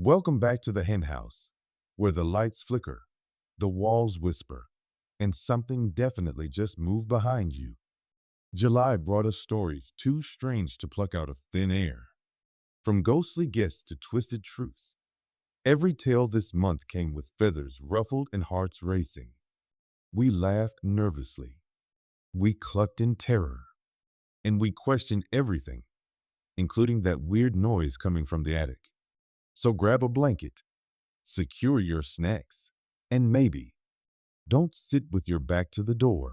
Welcome back to the hen house, where the lights flicker, the walls whisper, and something definitely just moved behind you. July brought us stories too strange to pluck out of thin air. From ghostly guests to twisted truths, every tale this month came with feathers ruffled and hearts racing. We laughed nervously, we clucked in terror, and we questioned everything, including that weird noise coming from the attic. So grab a blanket, secure your snacks, and maybe don't sit with your back to the door.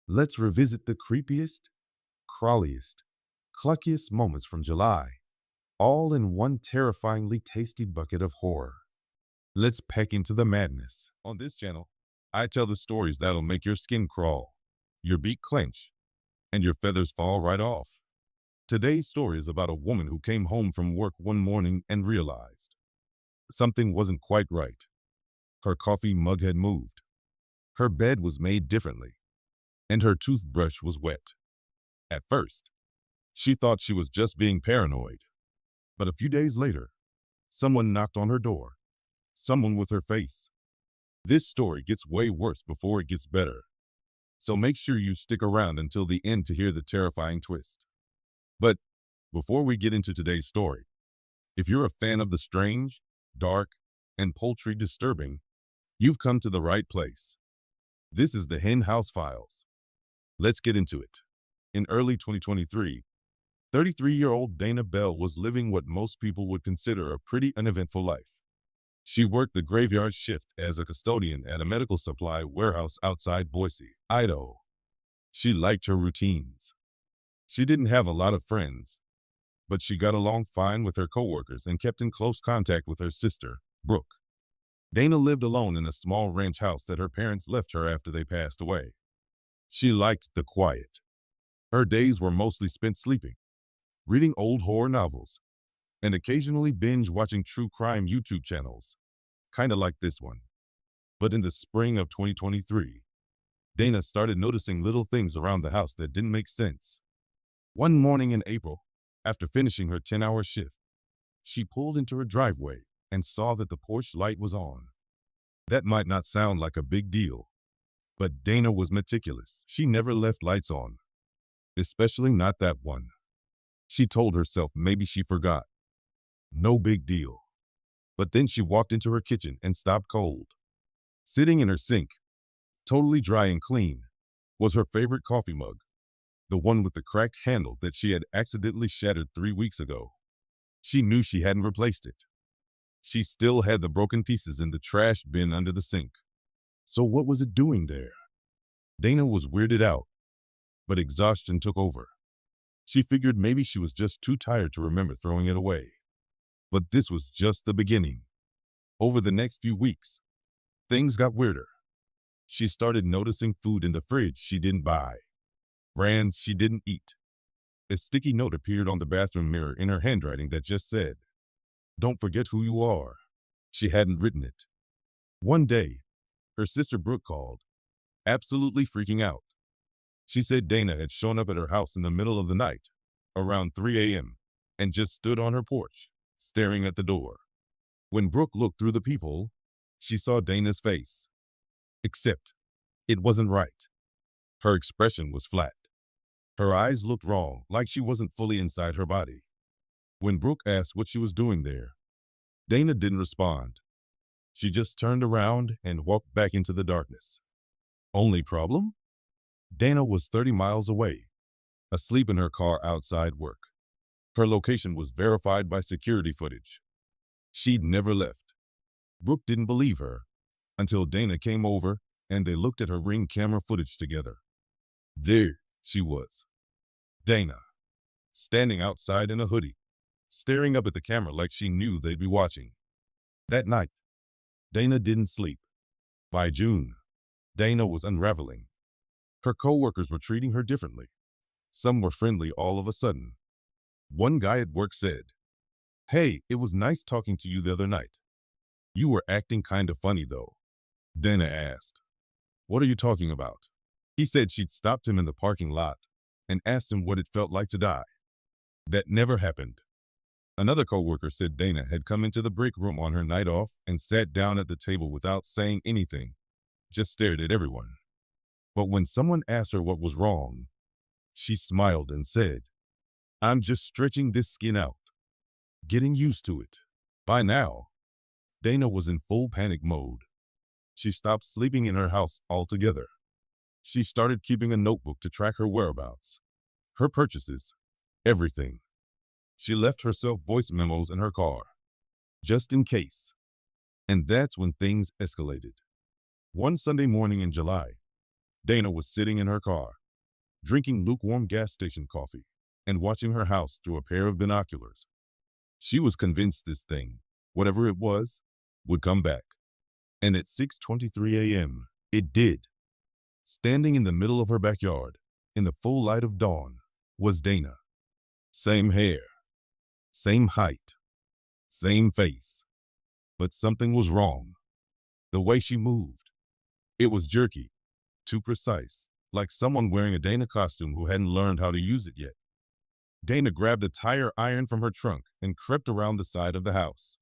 Let's revisit the creepiest, crawliest, cluckiest moments from July, all in one terrifyingly tasty bucket of horror. Let's peck into the madness. On this channel, I tell the stories that'll make your skin crawl, your beak clench, and your feathers fall right off. Today's story is about a woman who came home from work one morning and realized something wasn't quite right. Her coffee mug had moved, her bed was made differently, and her toothbrush was wet. At first, she thought she was just being paranoid. But a few days later, someone knocked on her door, someone with her face. This story gets way worse before it gets better. So make sure you stick around until the end to hear the terrifying twist. But before we get into today's story, if you're a fan of the strange, dark, and poultry disturbing, you've come to the right place. This is the Hen House Files. Let's get into it. In early 2023, 33-year-old Dana Bell was living what most people would consider a pretty uneventful life. She worked the graveyard shift as a custodian at a medical supply warehouse outside Boise, Idaho. She liked her routines. She didn't have a lot of friends, but she got along fine with her coworkers and kept in close contact with her sister, Brooke. Dana lived alone in a small ranch house that her parents left her after they passed away. She liked the quiet. Her days were mostly spent sleeping, reading old horror novels, and occasionally binge watching true crime YouTube channels, kind of like this one. But in the spring of 2023, Dana started noticing little things around the house that didn't make sense. One morning in April, after finishing her 10-hour shift, she pulled into her driveway and saw that the porch light was on. That might not sound like a big deal, but Dana was meticulous. She never left lights on, especially not that one. She told herself maybe she forgot. No big deal. But then she walked into her kitchen and stopped cold. Sitting in her sink, totally dry and clean, was her favorite coffee mug, the one with the cracked handle that she had accidentally shattered 3 weeks ago. She knew she hadn't replaced it. She still had the broken pieces in the trash bin under the sink. So what was it doing there? Dana was weirded out, but exhaustion took over. She figured maybe she was just too tired to remember throwing it away. But this was just the beginning. Over the next few weeks, things got weirder. She started noticing food in the fridge she didn't buy, brands she didn't eat. A sticky note appeared on the bathroom mirror in her handwriting that just said, "Don't forget who you are." She hadn't written it. One day, her sister Brooke called, absolutely freaking out. She said Dana had shown up at her house in the middle of the night, around 3 a.m., and just stood on her porch, staring at the door. When Brooke looked through the peephole, she saw Dana's face. Except, it wasn't right. Her expression was flat. Her eyes looked wrong, like she wasn't fully inside her body. When Brooke asked what she was doing there, Dana didn't respond. She just turned around and walked back into the darkness. Only problem? Dana was 30 miles away, asleep in her car outside work. Her location was verified by security footage. She'd never left. Brooke didn't believe her until Dana came over and they looked at her Ring camera footage together. There she was, Dana, standing outside in a hoodie, staring up at the camera like she knew they'd be watching. That night, Dana didn't sleep. By June, Dana was unraveling. Her coworkers were treating her differently. Some were friendly all of a sudden. One guy at work said, "Hey, it was nice talking to you the other night. You were acting kind of funny though." Dana asked, "What are you talking about?" He said she'd stopped him in the parking lot and asked him what it felt like to die. That never happened. Another coworker said Dana had come into the break room on her night off and sat down at the table without saying anything, just stared at everyone. But when someone asked her what was wrong, she smiled and said, "I'm just stretching this skin out, getting used to it." By now, Dana was in full panic mode. She stopped sleeping in her house altogether. She started keeping a notebook to track her whereabouts, her purchases, everything. She left herself voice memos in her car, just in case. And that's when things escalated. One Sunday morning in July, Dana was sitting in her car, drinking lukewarm gas station coffee and watching her house through a pair of binoculars. She was convinced this thing, whatever it was, would come back. And at 6:23 a.m., it did. Standing in the middle of her backyard, in the full light of dawn, was Dana. Same hair, same height, same face. But something was wrong. The way she moved. It was jerky, too precise, like someone wearing a Dana costume who hadn't learned how to use it yet. Dana grabbed a tire iron from her trunk and crept around the side of the house.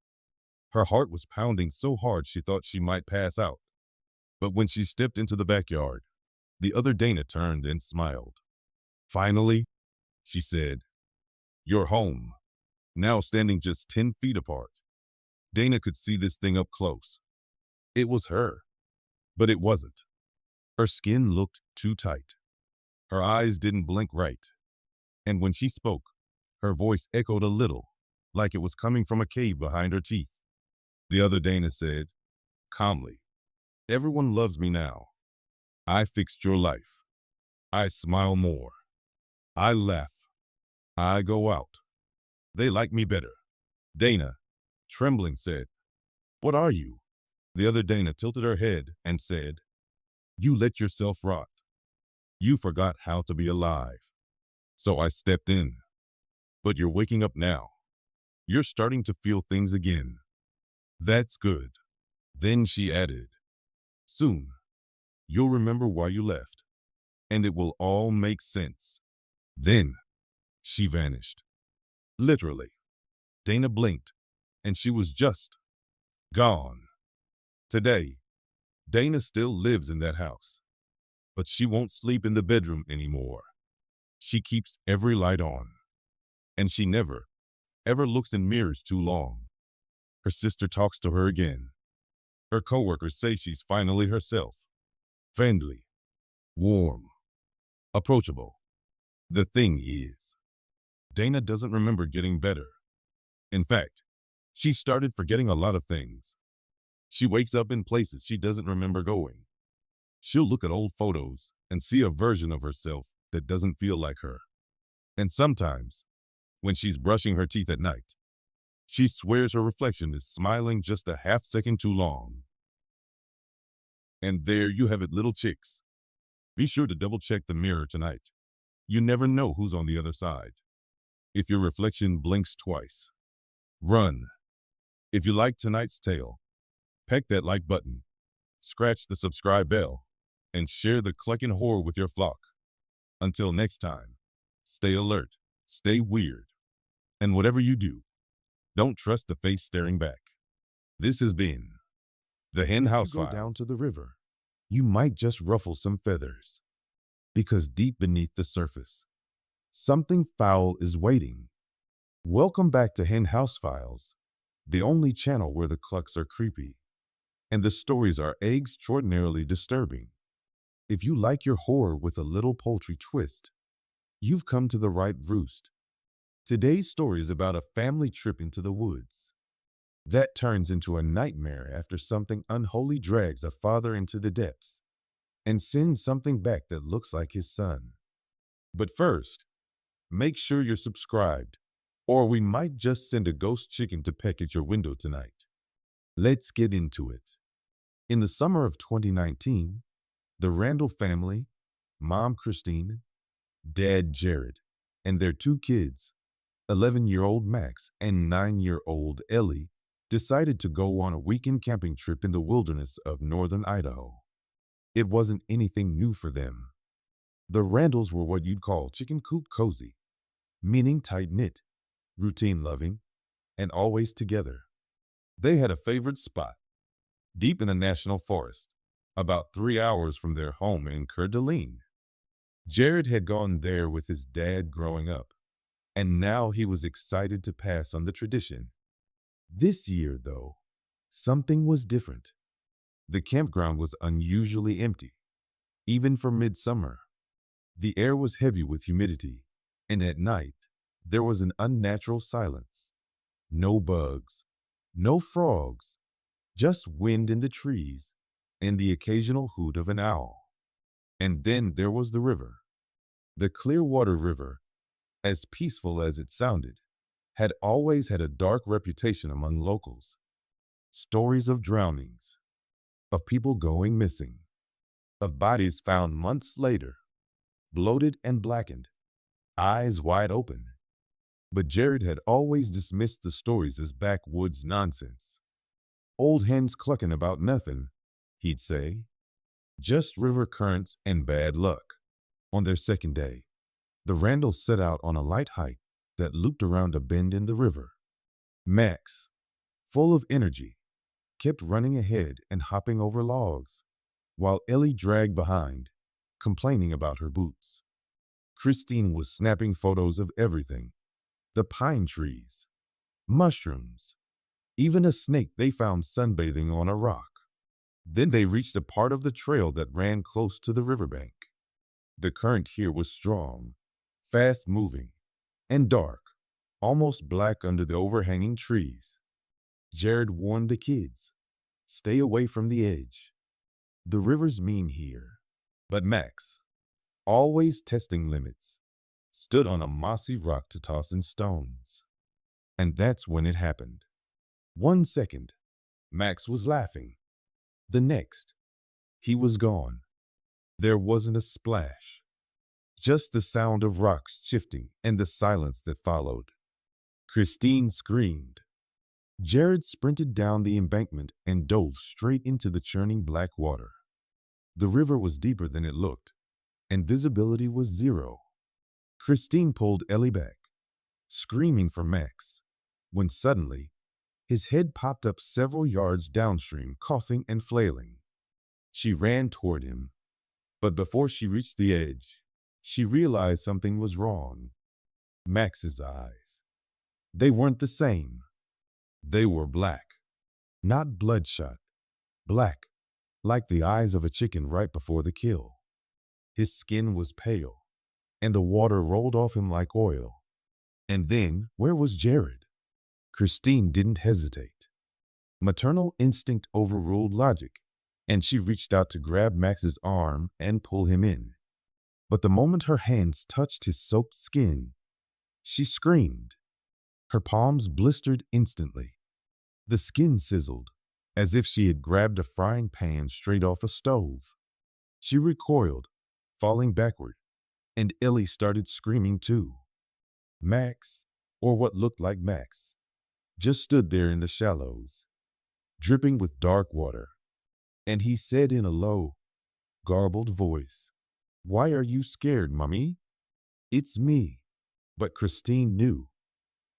Her heart was pounding so hard she thought she might pass out. But when she stepped into the backyard, the other Dana turned and smiled. "Finally," she said, "you're home." Now standing just 10 feet apart, Dana could see this thing up close. It was her, but it wasn't. Her skin looked too tight. Her eyes didn't blink right. And when she spoke, her voice echoed a little, like it was coming from a cave behind her teeth. The other Dana said, calmly, "Everyone loves me now. I fixed your life. I smile more. I laugh. I go out. They like me better." Dana, trembling, said, "What are you?" The other Dana tilted her head and said, "You let yourself rot. You forgot how to be alive. So I stepped in. But you're waking up now. You're starting to feel things again. That's good." Then she added, "Soon, you'll remember why you left, and it will all make sense." Then she vanished. Literally. Dana blinked, and she was just gone. Today, Dana still lives in that house, but she won't sleep in the bedroom anymore. She keeps every light on, and she never, ever looks in mirrors too long. Her sister talks to her again. Her coworkers say she's finally herself. Friendly, warm, approachable. The thing is, Dana doesn't remember getting better. In fact, she started forgetting a lot of things. She wakes up in places she doesn't remember going. She'll look at old photos and see a version of herself that doesn't feel like her. And sometimes, when she's brushing her teeth at night, she swears her reflection is smiling just a half second too long. And there you have it, little chicks. Be sure to double check the mirror tonight. You never know who's on the other side. If your reflection blinks twice, run. If you like tonight's tale, peck that like button, scratch the subscribe bell, and share the clucking horror with your flock. Until next time, stay alert, stay weird, and whatever you do, don't trust the face staring back. This has been the Hen House Files. If you go down to the river, you might just ruffle some feathers, because deep beneath the surface, something foul is waiting. Welcome back to Hen House Files, the only channel where the clucks are creepy, and the stories are extraordinarily disturbing. If you like your horror with a little poultry twist, you've come to the right roost. Today's story is about a family trip into the woods that turns into a nightmare after something unholy drags a father into the depths and sends something back that looks like his son. But first, make sure you're subscribed, or we might just send a ghost chicken to peck at your window tonight. Let's get into it. In the summer of 2019, the Randall family, Mom Christine, Dad Jared, and their two kids, 11-year-old Max and 9-year-old Ellie, decided to go on a weekend camping trip in the wilderness of northern Idaho. It wasn't anything new for them. The Randalls were what you'd call chicken coop cozy, meaning tight-knit, routine-loving, and always together. They had a favorite spot, deep in a national forest, about 3 hours from their home in Coeur d'Alene. Jared had gone there with his dad growing up, and now he was excited to pass on the tradition. This year, though, something was different. The campground was unusually empty, even for midsummer. The air was heavy with humidity, and at night, there was an unnatural silence. No bugs, no frogs, just wind in the trees and the occasional hoot of an owl. And then there was the river. The Clearwater River, as peaceful as it sounded, had always had a dark reputation among locals. Stories of drownings, of people going missing, of bodies found months later, bloated and blackened, eyes wide open. But Jared had always dismissed the stories as backwoods nonsense. Old hens clucking about nothing, he'd say. Just river currents and bad luck. On their second day, the Randalls set out on a light hike that looped around a bend in the river. Max, full of energy, kept running ahead and hopping over logs, while Ellie dragged behind, complaining about her boots. Christine was snapping photos of everything: the pine trees, mushrooms, even a snake they found sunbathing on a rock. Then they reached a part of the trail that ran close to the riverbank. The current here was strong, fast-moving, and dark, almost black under the overhanging trees. Jared warned the kids, "Stay away from the edge. The river's mean here." But Max, always testing limits, stood on a mossy rock to toss in stones. And that's when it happened. 1 second, Max was laughing. The next, he was gone. There wasn't a splash, just the sound of rocks shifting and the silence that followed. Christine screamed. Jared sprinted down the embankment and dove straight into the churning black water. The river was deeper than it looked, and visibility was zero. Christine pulled Ellie back, screaming for Max, when suddenly, his head popped up several yards downstream, coughing and flailing. She ran toward him, but before she reached the edge, she realized something was wrong. Max's eyes. They weren't the same. They were black. Not bloodshot. Black, like the eyes of a chicken right before the kill. His skin was pale, and the water rolled off him like oil. And then, where was Jared? Christine didn't hesitate. Maternal instinct overruled logic, and she reached out to grab Max's arm and pull him in. But the moment her hands touched his soaked skin, she screamed. Her palms blistered instantly. The skin sizzled, as if she had grabbed a frying pan straight off a stove. She recoiled, falling backward, and Ellie started screaming too. Max, or what looked like Max, just stood there in the shallows, dripping with dark water. And he said in a low, garbled voice, "Why are you scared, Mummy?" "It's me." But Christine knew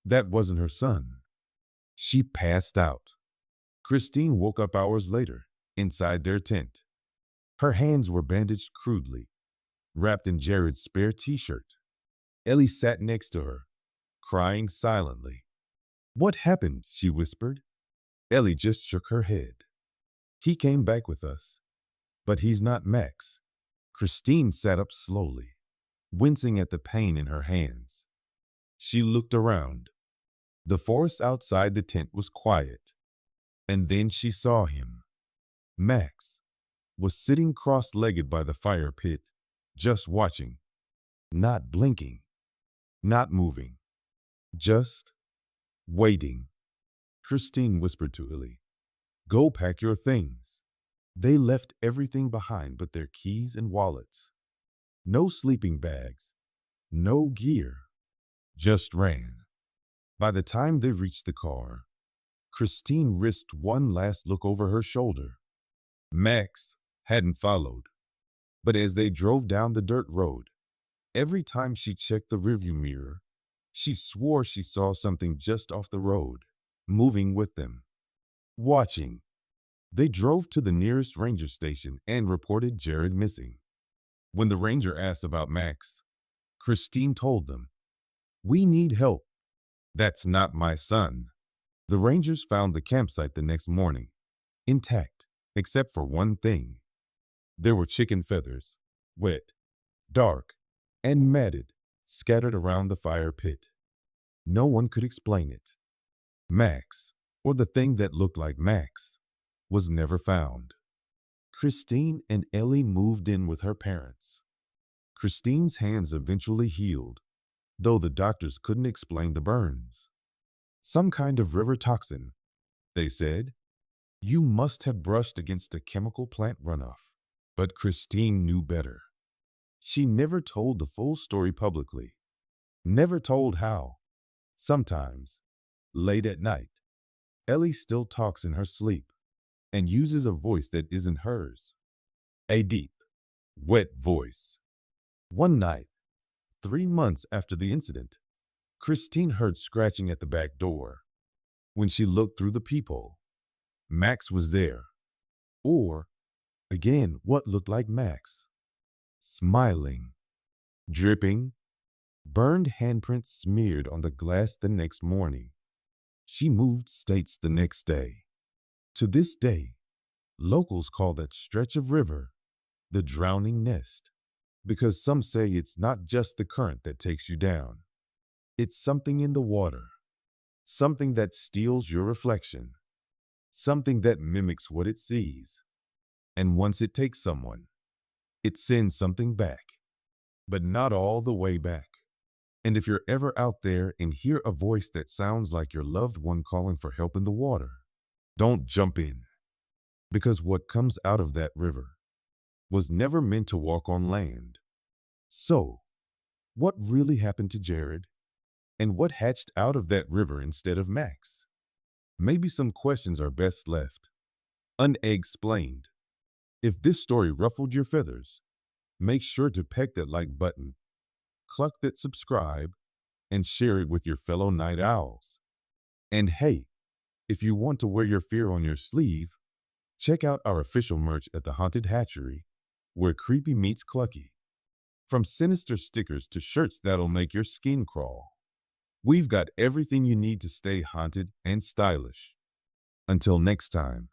that wasn't her son. She passed out. Christine woke up hours later, inside their tent. Her hands were bandaged crudely, wrapped in Jared's spare t-shirt. Ellie sat next to her, crying silently. "What happened?" she whispered. Ellie just shook her head. "He came back with us, but he's not Max." Christine sat up slowly, wincing at the pain in her hands. She looked around. The forest outside the tent was quiet. And then she saw him. Max was sitting cross-legged by the fire pit, just watching, not blinking, not moving, just waiting. Christine whispered to Ellie, "Go pack your things." They left everything behind but their keys and wallets. No sleeping bags, no gear, just ran. By the time they reached the car, Christine risked one last look over her shoulder. Max hadn't followed, but as they drove down the dirt road, every time she checked the rearview mirror, She swore she saw something just off the road, moving with them. Watching, they drove to the nearest ranger station and reported Jared missing. When the ranger asked about Max, Christine told them, "We need help. That's not my son." The rangers found the campsite the next morning, intact, except for one thing. There were chicken feathers, wet, dark, and matted, scattered around the fire pit. No one could explain it. Max, or the thing that looked like Max, was never found. Christine and Ellie moved in with her parents. Christine's hands eventually healed, though the doctors couldn't explain the burns. Some kind of river toxin, they said. You must have brushed against a chemical plant runoff. But Christine knew better. She never told the full story publicly. Never told how. Sometimes, late at night, Ellie still talks in her sleep and uses a voice that isn't hers. A deep, wet voice. One night, 3 months after the incident, Christine heard scratching at the back door. When she looked through the peephole, Max was there. Or, again, what looked like Max. Smiling, dripping, burned handprints smeared on the glass the next morning. She moved states the next day. To this day, locals call that stretch of river the drowning nest, because some say it's not just the current that takes you down. It's something in the water, something that steals your reflection, something that mimics what it sees. And once it takes someone, it sends something back, but not all the way back. And if you're ever out there and hear a voice that sounds like your loved one calling for help in the water, don't jump in, because what comes out of that river was never meant to walk on land. So, what really happened to Jared? And what hatched out of that river instead of Max? Maybe some questions are best left unexplained. If this story ruffled your feathers, make sure to peck that like button, cluck that subscribe, and share it with your fellow night owls. And hey, if you want to wear your fear on your sleeve, check out our official merch at the Haunted Hatchery, where creepy meets clucky. From sinister stickers to shirts that'll make your skin crawl, we've got everything you need to stay haunted and stylish. Until next time,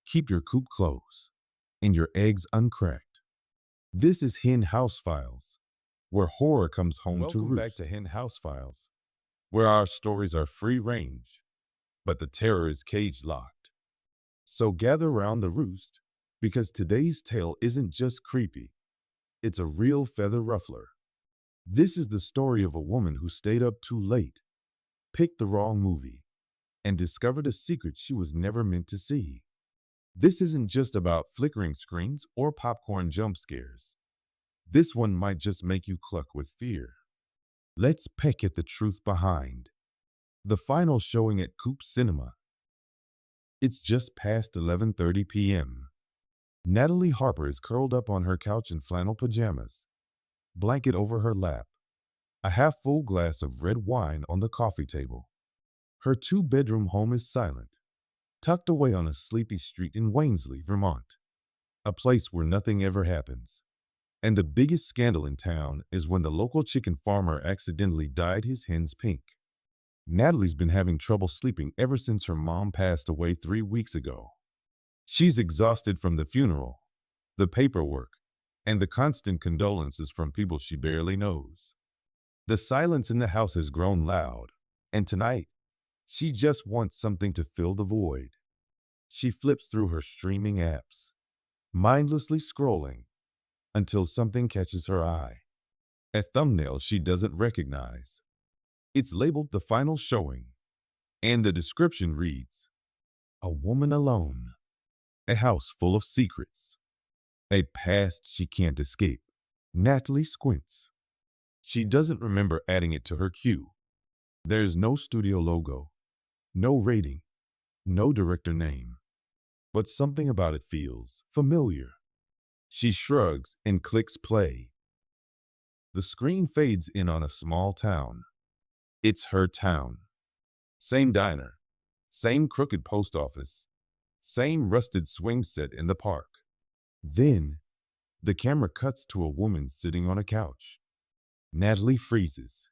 keep your coop closed and your eggs uncracked. This is Hen House Files, where horror comes home to roost. Welcome back to Hen House Files, where our stories are free range, but the terror is cage locked. So gather around the roost, because today's tale isn't just creepy, it's a real feather ruffler. This is the story of a woman who stayed up too late, picked the wrong movie, and discovered a secret she was never meant to see. This isn't just about flickering screens or popcorn jump scares. This one might just make you cluck with fear. Let's peck at the truth behind. The final showing at Coop Cinema. It's just past 11:30 p.m. Natalie Harper is curled up on her couch in flannel pajamas, blanket over her lap, a half-full glass of red wine on the coffee table. Her two-bedroom home is silent, tucked away on a sleepy street in Wainsley, Vermont, a place where nothing ever happens. And the biggest scandal in town is when the local chicken farmer accidentally dyed his hens pink. Natalie's been having trouble sleeping ever since her mom passed away 3 weeks ago. She's exhausted from the funeral, the paperwork, and the constant condolences from people she barely knows. The silence in the house has grown loud, and tonight, she just wants something to fill the void. She flips through her streaming apps, mindlessly scrolling, until something catches her eye. A thumbnail she doesn't recognize. It's labeled The Final Showing, and the description reads, "A woman alone, a house full of secrets, a past she can't escape." Natalie squints. She doesn't remember adding it to her queue. There's no studio logo, no rating, no director name, but something about it feels familiar. She shrugs and clicks play. The screen fades in on a small town. It's her town. Same diner, same crooked post office, same rusted swing set in the park. Then, the camera cuts to a woman sitting on a couch. Natalie freezes.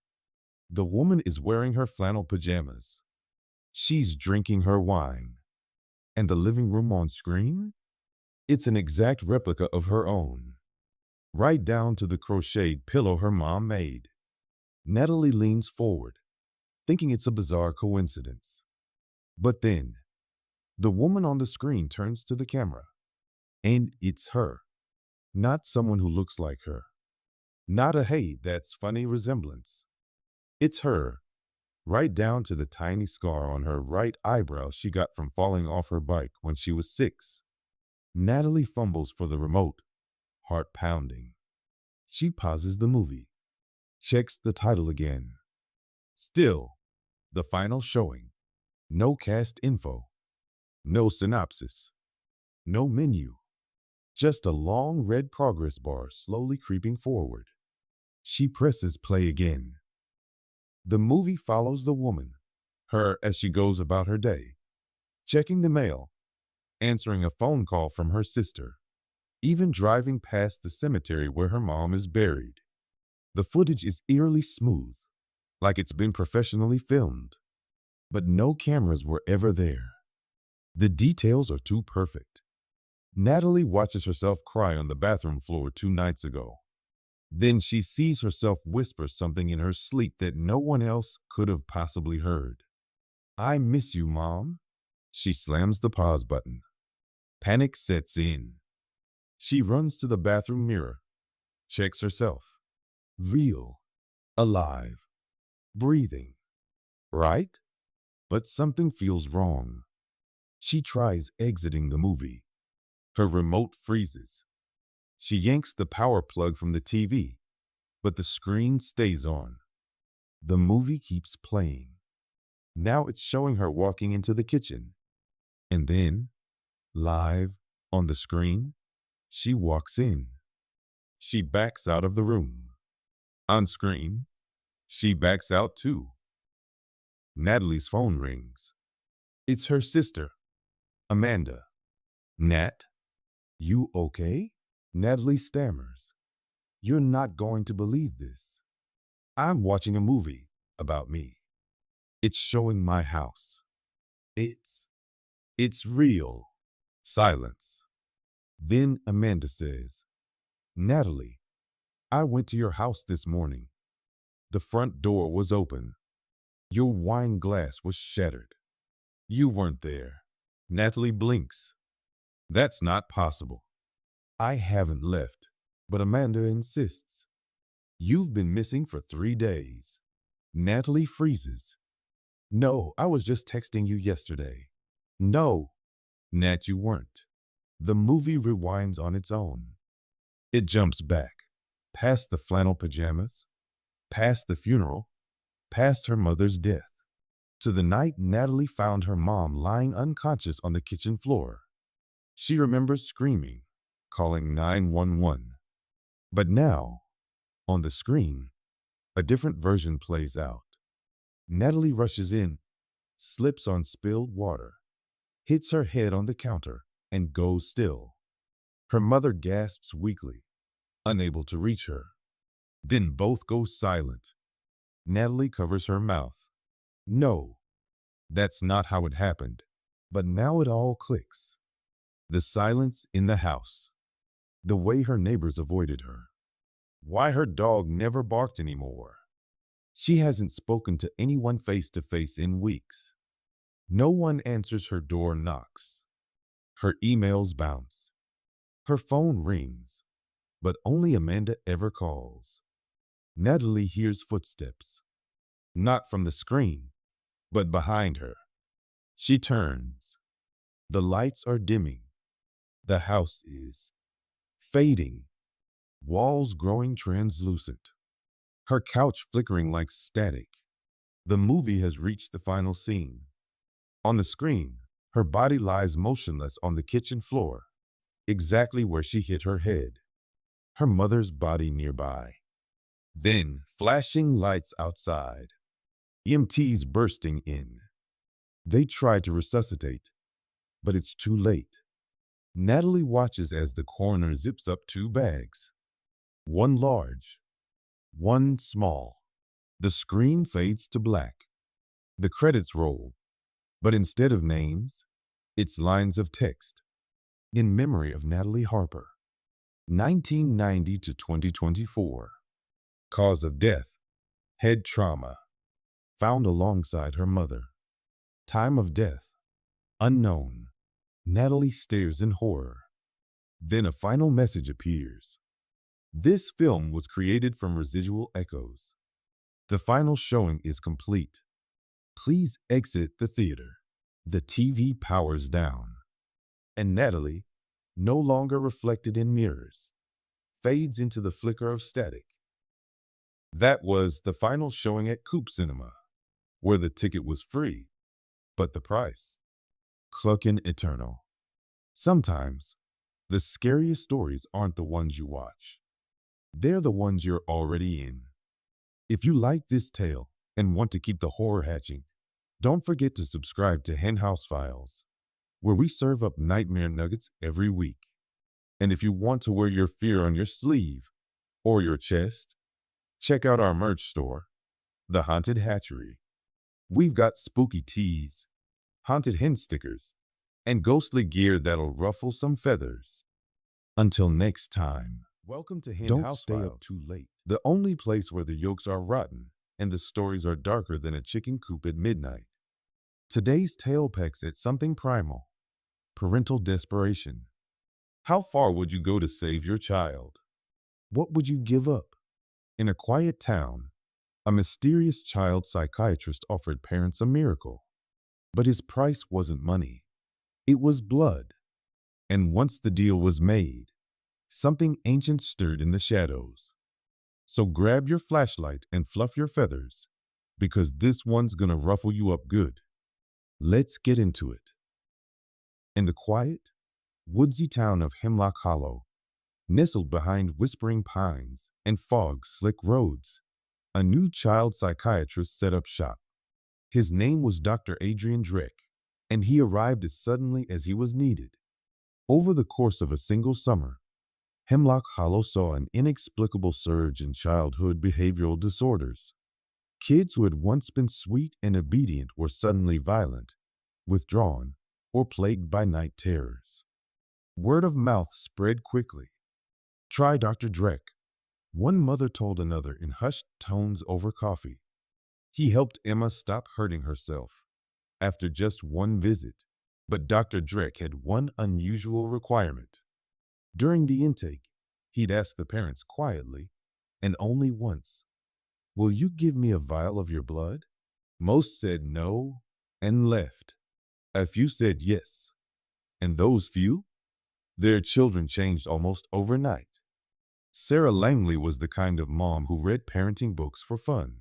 The woman is wearing her flannel pajamas. She's drinking her wine. And the living room on screen? It's an exact replica of her own, right down to the crocheted pillow her mom made. Natalie leans forward, thinking it's a bizarre coincidence. But then, the woman on the screen turns to the camera, and it's her. Not someone who looks like her. Not a "hey, that's funny" resemblance. It's her, right down to the tiny scar on her right eyebrow she got from falling off her bike when she was 6. Natalie fumbles for the remote, heart pounding. She pauses the movie, checks the title again. Still, the final showing. No cast info, no synopsis, no menu. Just a long red progress bar slowly creeping forward. She presses play again. The movie follows the woman, her as she goes about her day, checking the mail, answering a phone call from her sister, even driving past the cemetery where her mom is buried. The footage is eerily smooth, like it's been professionally filmed, but no cameras were ever there. The details are too perfect. Natalie watches herself cry on the bathroom floor 2 nights ago. Then she sees herself whisper something in her sleep that no one else could have possibly heard. "I miss you, Mom." She slams the pause button. Panic sets in. She runs to the bathroom mirror, checks herself. Real, alive, breathing, right? But something feels wrong. She tries exiting the movie. Her remote freezes. She yanks the power plug from the TV, but the screen stays on. The movie keeps playing. Now it's showing her walking into the kitchen. And then, live on the screen, she walks in. She backs out of the room. On screen, she backs out too. Natalie's phone rings. It's her sister, Amanda. "Nat, you okay?" Natalie stammers. "You're not going to believe this. I'm watching a movie about me. It's showing my house. It's real." Silence. Then Amanda says, "Natalie, I went to your house this morning. The front door was open. Your wine glass was shattered. You weren't there." Natalie blinks. "That's not possible." "I haven't left," but Amanda insists. "You've been missing for 3 days." Natalie freezes. "No, I was just texting you yesterday." "No, Nat, you weren't." The movie rewinds on its own. It jumps back, past the flannel pajamas, past the funeral, past her mother's death, to the night Natalie found her mom lying unconscious on the kitchen floor. She remembers screaming, calling 911. But now, on the screen, a different version plays out. Natalie rushes in, slips on spilled water, hits her head on the counter, and goes still. Her mother gasps weakly, unable to reach her. Then both go silent. Natalie covers her mouth. No, that's not how it happened. But now it all clicks. The silence in the house. The way her neighbors avoided her. Why her dog never barked anymore. She hasn't spoken to anyone face to face in weeks. No one answers her door knocks. Her emails bounce. Her phone rings, but only Amanda ever calls. Natalie hears footsteps. Not from the screen, but behind her. She turns. The lights are dimming. The house is fading. Walls growing translucent. Her couch flickering like static. The movie has reached the final scene. On the screen, her body lies motionless on the kitchen floor, exactly where she hit her head. Her mother's body nearby. Then, flashing lights outside. EMTs bursting in. They try to resuscitate, but it's too late. Natalie watches as the coroner zips up two bags. One large, one small. The screen fades to black. The credits roll, but instead of names, it's lines of text. In memory of Natalie Harper, 1990 to 2024. Cause of death, head trauma. Found alongside her mother. Time of death, unknown. Natalie stares in horror. Then a final message appears. This film was created from residual echoes. The final showing is complete. Please exit the theater. The TV powers down. And Natalie, no longer reflected in mirrors, fades into the flicker of static. That was the final showing at Coop Cinema, where the ticket was free, but the price, clucking eternal. Sometimes, the scariest stories aren't the ones you watch. They're the ones you're already in. If you like this tale and want to keep the horror hatching, don't forget to subscribe to Hen House Files, where we serve up nightmare nuggets every week. And if you want to wear your fear on your sleeve or your chest, check out our merch store, The Haunted Hatchery. We've got spooky tees, haunted hen stickers, and ghostly gear that'll ruffle some feathers. Until next time, welcome to Hen House Files. Don't stay up too late. The only place where the yolks are rotten and the stories are darker than a chicken coop at midnight. Today's tale pecks at something primal, parental desperation. How far would you go to save your child? What would you give up? In a quiet town, a mysterious child psychiatrist offered parents a miracle. But his price wasn't money. It was blood. And once the deal was made, something ancient stirred in the shadows. So grab your flashlight and fluff your feathers, because this one's gonna ruffle you up good. Let's get into it. In the quiet, woodsy town of Hemlock Hollow, nestled behind whispering pines and fog-slick roads, a new child psychiatrist set up shop. His name was Dr. Adrian Drake, and he arrived as suddenly as he was needed. Over the course of a single summer, Hemlock Hollow saw an inexplicable surge in childhood behavioral disorders. Kids who had once been sweet and obedient were suddenly violent, withdrawn, or plagued by night terrors. Word of mouth spread quickly. Try Dr. Drake, one mother told another in hushed tones over coffee. He helped Emma stop hurting herself after just one visit. But Dr. Drake had one unusual requirement. During the intake, he'd ask the parents quietly, and only once, "Will you give me a vial of your blood?" Most said no and left. A few said yes, and those few, their children changed almost overnight. Sarah Langley was the kind of mom who read parenting books for fun.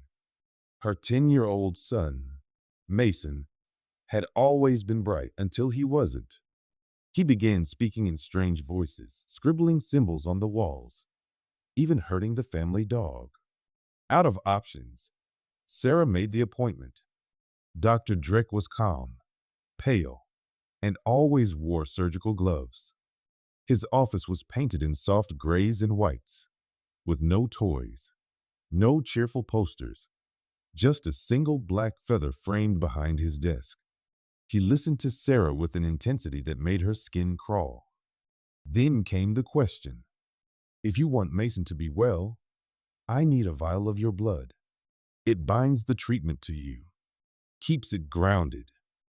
Her 10-year-old son, Mason, had always been bright until he wasn't. He began speaking in strange voices, scribbling symbols on the walls, even hurting the family dog. Out of options, Sarah made the appointment. Dr. Drake was calm, pale, and always wore surgical gloves. His office was painted in soft grays and whites, with no toys, no cheerful posters, just a single black feather framed behind his desk. He listened to Sarah with an intensity that made her skin crawl. Then came the question. "If you want Mason to be well, I need a vial of your blood. It binds the treatment to you, keeps it grounded."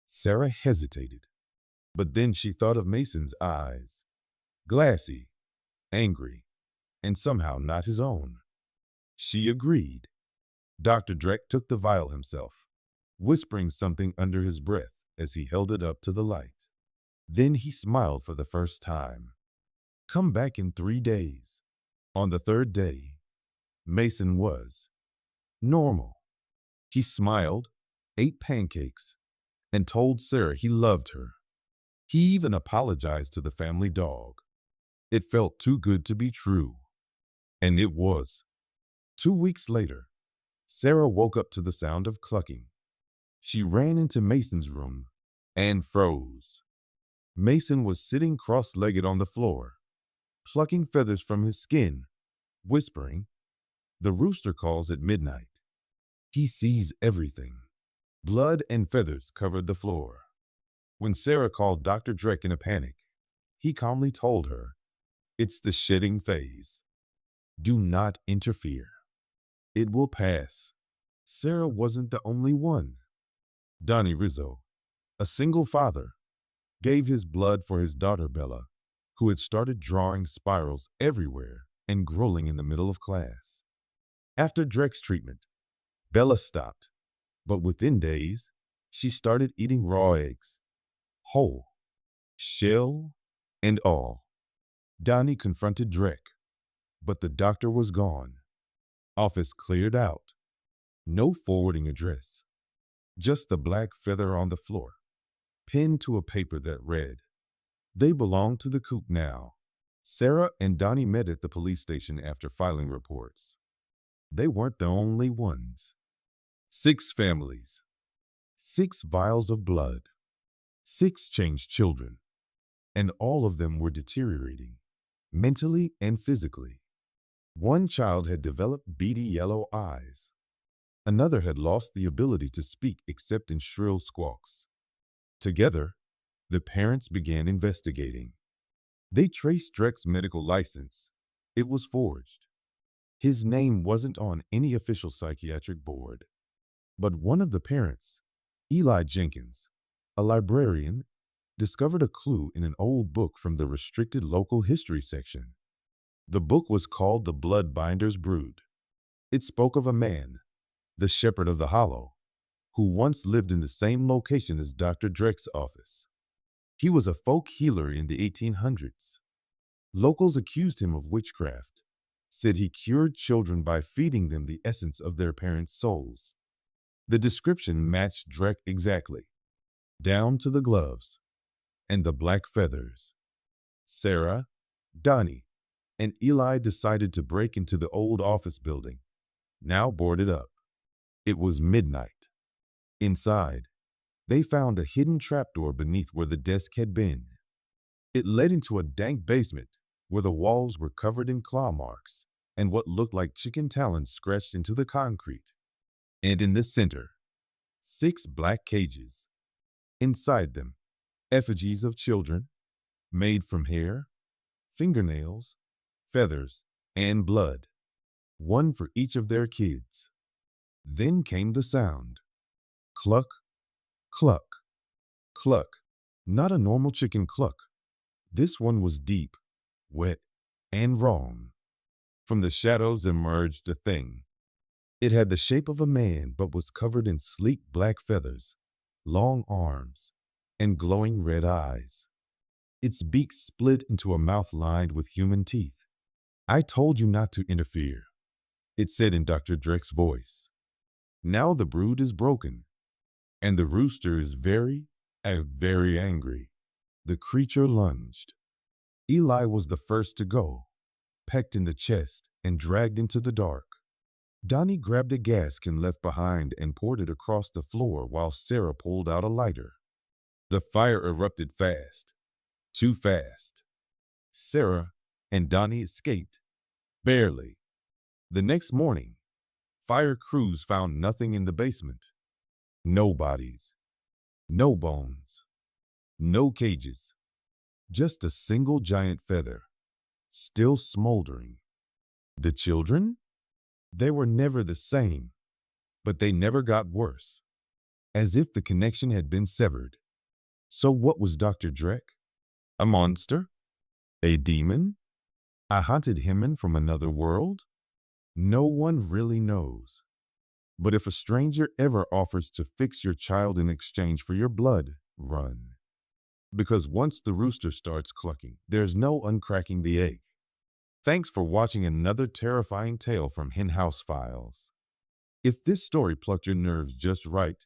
Sarah hesitated, but then she thought of Mason's eyes, glassy, angry, and somehow not his own. She agreed. Dr. Drake took the vial himself, whispering something under his breath as he held it up to the light. Then he smiled for the first time. "Come back in 3 days." On the third day, Mason was normal. He smiled, ate pancakes, and told Sarah he loved her. He even apologized to the family dog. It felt too good to be true. And it was. 2 weeks later, Sarah woke up to the sound of clucking. She ran into Mason's room and froze. Mason was sitting cross-legged on the floor, plucking feathers from his skin, whispering, "The rooster calls at midnight. He sees everything." Blood and feathers covered the floor. When Sarah called Dr. Drek in a panic, he calmly told her, "It's the shedding phase. Do not interfere. It will pass." Sarah wasn't the only one. Donnie Rizzo, a single father, gave his blood for his daughter Bella, who had started drawing spirals everywhere and growling in the middle of class. After Drek's treatment, Bella stopped, but within days, she started eating raw eggs, whole, shell, and all. Donnie confronted Drek, but the doctor was gone. Office cleared out. No forwarding address. Just a black feather on the floor, pinned to a paper that read, "They belong to the coop now." Sarah and Donnie met at the police station after filing reports. They weren't the only ones. 6 families, 6 vials of blood, 6 changed children, and all of them were deteriorating, mentally and physically. One child had developed beady yellow eyes. Another had lost the ability to speak except in shrill squawks. Together, the parents began investigating. They traced Drek's medical license. It was forged. His name wasn't on any official psychiatric board. But one of the parents, Eli Jenkins, a librarian, discovered a clue in an old book from the restricted local history section. The book was called The Bloodbinder's Brood. It spoke of a man, the Shepherd of the Hollow, who once lived in the same location as Dr. Drek's office. He was a folk healer in the 1800s. Locals accused him of witchcraft, said he cured children by feeding them the essence of their parents' souls. The description matched Drek exactly, down to the gloves and the black feathers. Sarah, Donnie, and Eli decided to break into the old office building, now boarded up. It was midnight. Inside, they found a hidden trapdoor beneath where the desk had been. It led into a dank basement where the walls were covered in claw marks and what looked like chicken talons scratched into the concrete. And in the center, 6 black cages. Inside them, effigies of children, made from hair, fingernails, feathers, and blood, one for each of their kids. Then came the sound. Cluck, cluck, cluck. Not a normal chicken cluck. This one was deep, wet, and wrong. From the shadows emerged a thing. It had the shape of a man but was covered in sleek black feathers, long arms, and glowing red eyes. Its beak split into a mouth lined with human teeth. "I told you not to interfere," it said in Dr. Drek's voice. "Now the brood is broken, and the rooster is very angry." The creature lunged. Eli was the first to go, pecked in the chest and dragged into the dark. Donnie grabbed a gas can left behind and poured it across the floor while Sarah pulled out a lighter. The fire erupted fast, too fast. Sarah and Donnie escaped, barely. The next morning, fire crews found nothing in the basement. No bodies, no bones, no cages, just a single giant feather, still smoldering. The children? They were never the same, but they never got worse, as if the connection had been severed. So what was Dr. Drek? A monster? A demon? A haunted human from another world? No one really knows. But if a stranger ever offers to fix your child in exchange for your blood, run. Because once the rooster starts clucking, there's no uncracking the egg. Thanks for watching another terrifying tale from Hen House Files. If this story plucked your nerves just right,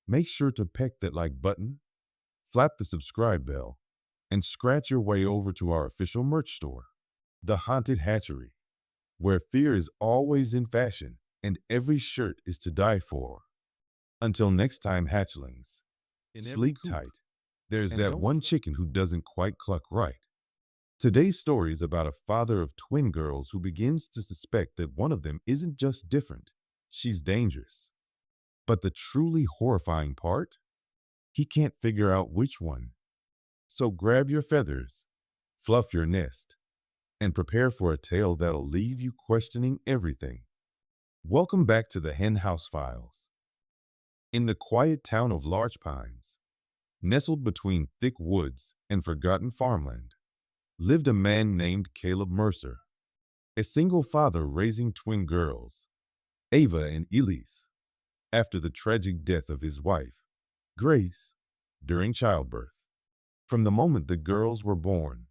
make sure to peck that like button, flap the subscribe bell, and scratch your way over to our official merch store, The Haunted Hatchery, where fear is always in fashion and every shirt is to die for. Until next time, hatchlings, sleep tight. There's that one chicken who doesn't quite cluck right. Today's story is about a father of twin girls who begins to suspect that one of them isn't just different, she's dangerous. But the truly horrifying part? He can't figure out which one. So grab your feathers, fluff your nest, and prepare for a tale that'll leave you questioning everything. Welcome back to the Hen House Files. In the quiet town of Larch Pines, nestled between thick woods and forgotten farmland, lived a man named Caleb Mercer, a single father raising twin girls, Ava and Elise, after the tragic death of his wife, Grace, during childbirth. From the moment the girls were born,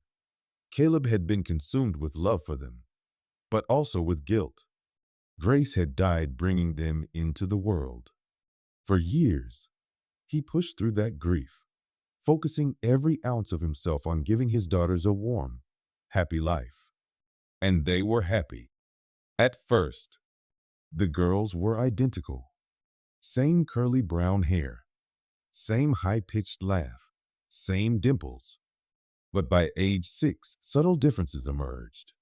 Caleb had been consumed with love for them, but also with guilt. Grace had died bringing them into the world. For years, he pushed through that grief, focusing every ounce of himself on giving his daughters a warm, happy life. And they were happy. At first, the girls were identical. Same curly brown hair, same high-pitched laugh, same dimples. But by age 6, subtle differences emerged.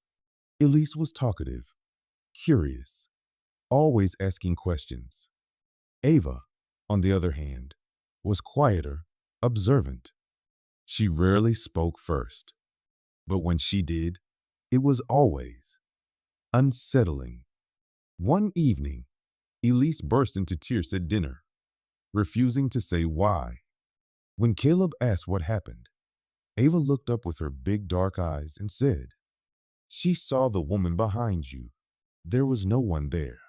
Elise was talkative, curious, always asking questions. Ava, on the other hand, was quieter, observant. She rarely spoke first, but when she did, it was always unsettling. One evening, Elise burst into tears at dinner, refusing to say why. When Caleb asked what happened, Ava looked up with her big dark eyes and said, "She saw the woman behind you. There was no one there."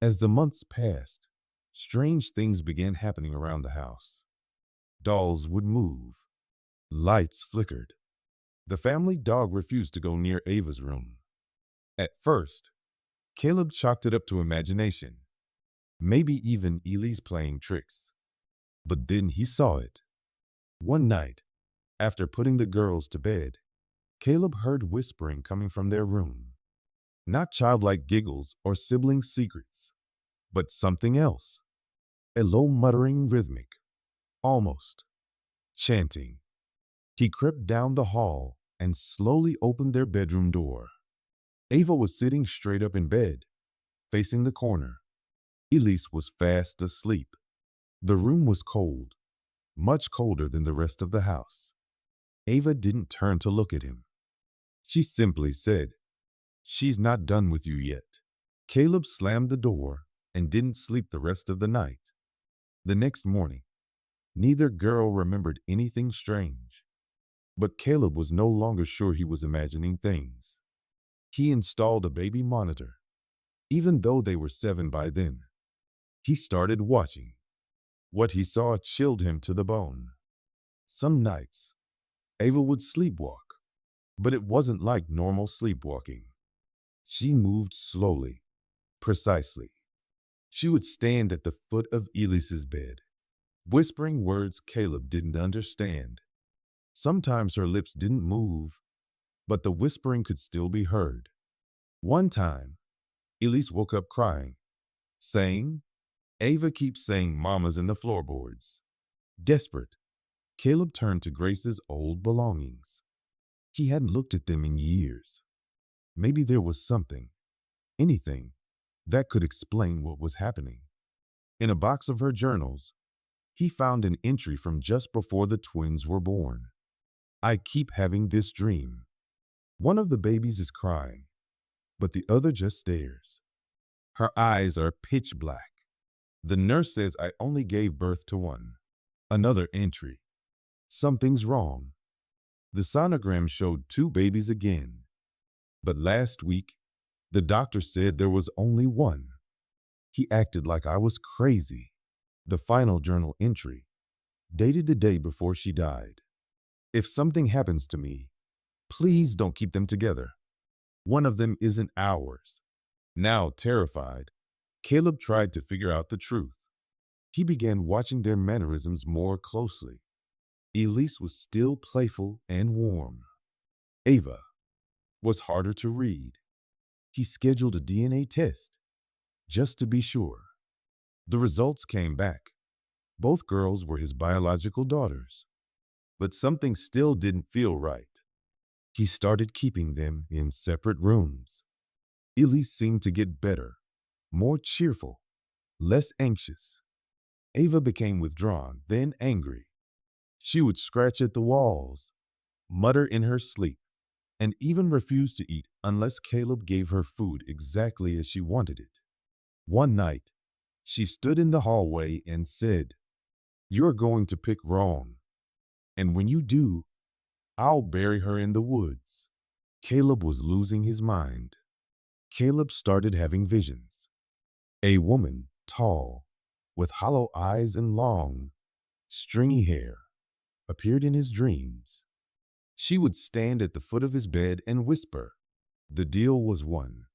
As the months passed, strange things began happening around the house. Dolls would move. Lights flickered. The family dog refused to go near Ava's room. At first, Caleb chalked it up to imagination, maybe even Elise playing tricks. But then he saw it. One night, after putting the girls to bed, Caleb heard whispering coming from their room. Not childlike giggles or sibling secrets, but something else. A low muttering rhythmic, almost chanting. He crept down the hall and slowly opened their bedroom door. Ava was sitting straight up in bed, facing the corner. Elise was fast asleep. The room was cold, much colder than the rest of the house. Ava didn't turn to look at him. She simply said, "She's not done with you yet." Caleb slammed the door and didn't sleep the rest of the night. The next morning, neither girl remembered anything strange. But Caleb was no longer sure he was imagining things. He installed a baby monitor, even though they were 7 by then. He started watching. What he saw chilled him to the bone. Some nights, Ava would sleepwalk, but it wasn't like normal sleepwalking. She moved slowly, precisely. She would stand at the foot of Elise's bed, whispering words Caleb didn't understand. Sometimes her lips didn't move, but the whispering could still be heard. One time, Elise woke up crying, saying, "Ava keeps saying mama's in the floorboards." Desperate, Caleb turned to Grace's old belongings. He hadn't looked at them in years. Maybe there was something, anything, that could explain what was happening. In a box of her journals, he found an entry from just before the twins were born. "I keep having this dream. One of the babies is crying, but the other just stares. Her eyes are pitch black. The nurse says I only gave birth to one." Another entry. "Something's wrong. The sonogram showed 2 babies again. But last week, the doctor said there was only one. He acted like I was crazy." The final journal entry, dated the day before she died. "If something happens to me, please don't keep them together. One of them isn't ours." Now terrified, Caleb tried to figure out the truth. He began watching their mannerisms more closely. Elise was still playful and warm. Ava was harder to read. He scheduled a DNA test, just to be sure. The results came back. Both girls were his biological daughters. But something still didn't feel right. He started keeping them in separate rooms. Elise seemed to get better, more cheerful, less anxious. Ava became withdrawn, then angry. She would scratch at the walls, mutter in her sleep, and even refuse to eat unless Caleb gave her food exactly as she wanted it. One night, she stood in the hallway and said, "You're going to pick wrong. And when you do, I'll bury her in the woods." Caleb was losing his mind. Caleb started having visions. A woman, tall, with hollow eyes and long, stringy hair, appeared in his dreams. She would stand at the foot of his bed and whisper. The deal was won.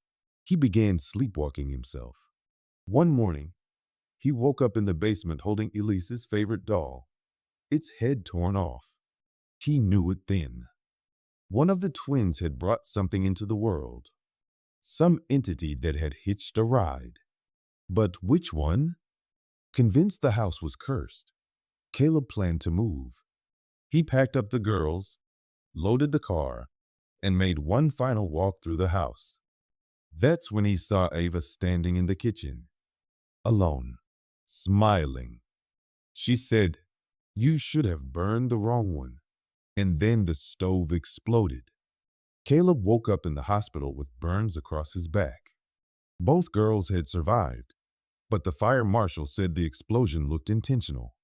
He began sleepwalking himself. One morning, he woke up in the basement holding Elise's favorite doll, its head torn off. He knew it then. One of the twins had brought something into the world, some entity that had hitched a ride. But which one? Convinced the house was cursed, Caleb planned to move. He packed up the girls, loaded the car, and made one final walk through the house. That's when he saw Ava standing in the kitchen, alone, smiling. She said, "You should have burned the wrong one." And then the stove exploded. Caleb woke up in the hospital with burns across his back. Both girls had survived, but the fire marshal said the explosion looked intentional.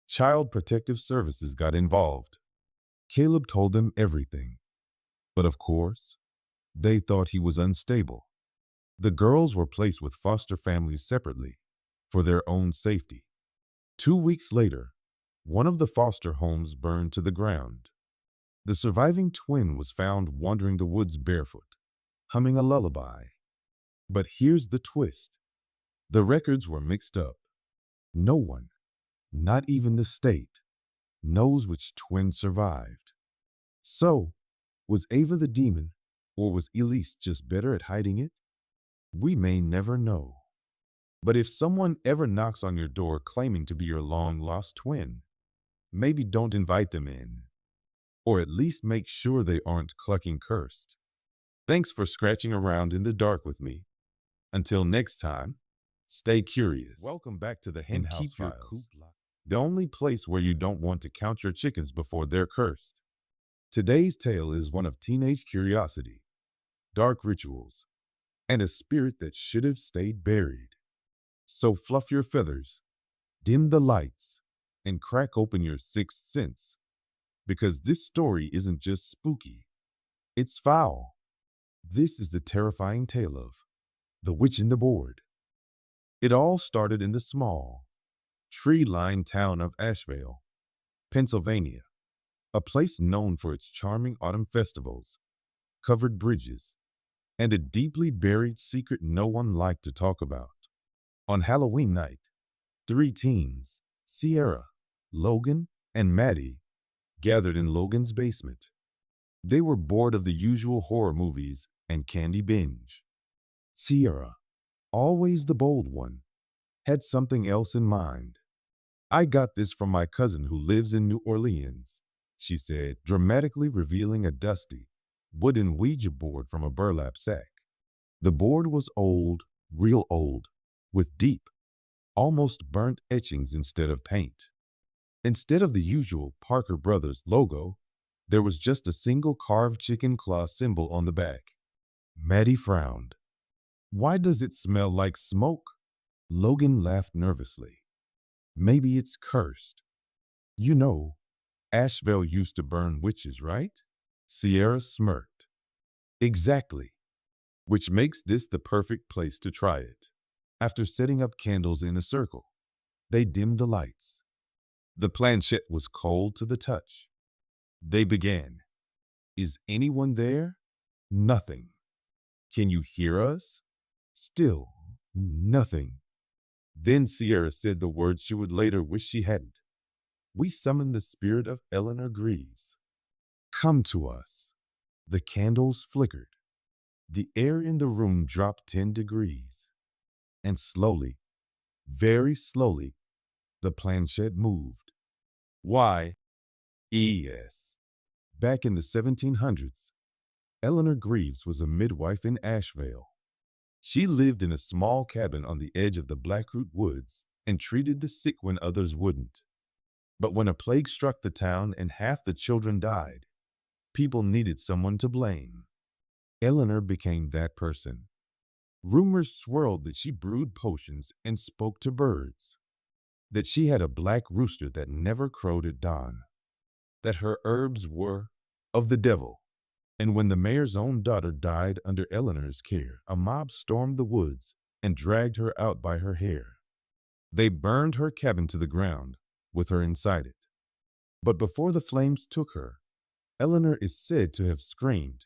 Child Protective Services got involved. Caleb told them everything. But of course, they thought he was unstable. The girls were placed with foster families separately for their own safety. 2 weeks later, one of the foster homes burned to the ground. The surviving twin was found wandering the woods barefoot, humming a lullaby. But here's the twist. The records were mixed up. No one, not even the state, knows which twin survived. So, was Ava the demon, or was Elise just better at hiding it? We may never know. But if someone ever knocks on your door claiming to be your long-lost twin, maybe don't invite them in. Or at least make sure they aren't clucking cursed. Thanks for scratching around in the dark with me. Until next time, stay curious. Welcome back to the Hen House Files. Your coop locked. The only place where you don't want to count your chickens before they're cursed. Today's tale is one of teenage curiosity, dark rituals, and a spirit that should have stayed buried. So fluff your feathers, dim the lights, and crack open your sixth sense. Because this story isn't just spooky, it's foul. This is the terrifying tale of The Witch in the Board. It all started in the small, tree-lined town of Asheville, Pennsylvania, a place known for its charming autumn festivals, covered bridges, and a deeply buried secret no one liked to talk about. On Halloween night, 3 teens, Sierra, Logan, and Maddie, gathered in Logan's basement. They were bored of the usual horror movies and candy binge. Sierra, always the bold one, had something else in mind. "I got this from my cousin who lives in New Orleans," she said, dramatically revealing a dusty, wooden Ouija board from a burlap sack. The board was old, real old, with deep, almost burnt etchings instead of paint. Instead of the usual Parker Brothers logo, there was just a single carved chicken claw symbol on the back. Maddie frowned. "Why does it smell like smoke?" Logan laughed nervously. "Maybe it's cursed. You know, Asheville used to burn witches, right?" Sierra smirked. "Exactly. Which makes this the perfect place to try it." After setting up candles in a circle, they dimmed the lights. The planchette was cold to the touch. They began. "Is anyone there?" "Nothing." "Can you hear us?" Still, nothing. Then Sierra said the words she would later wish she hadn't. "We summon the spirit of Eleanor Greaves. Come to us." The candles flickered. The air in the room dropped 10 degrees. And slowly, very slowly, the planchette moved. Why? Yes. Back in the 1700s, Eleanor Greaves was a midwife in Asheville. She lived in a small cabin on the edge of the Blackroot Woods and treated the sick when others wouldn't. But when a plague struck the town and half the children died, people needed someone to blame. Eleanor became that person. Rumors swirled that she brewed potions and spoke to birds, that she had a black rooster that never crowed at dawn, that her herbs were of the devil. And when the mayor's own daughter died under Eleanor's care, a mob stormed the woods and dragged her out by her hair. They burned her cabin to the ground with her inside it. But before the flames took her, Eleanor is said to have screamed,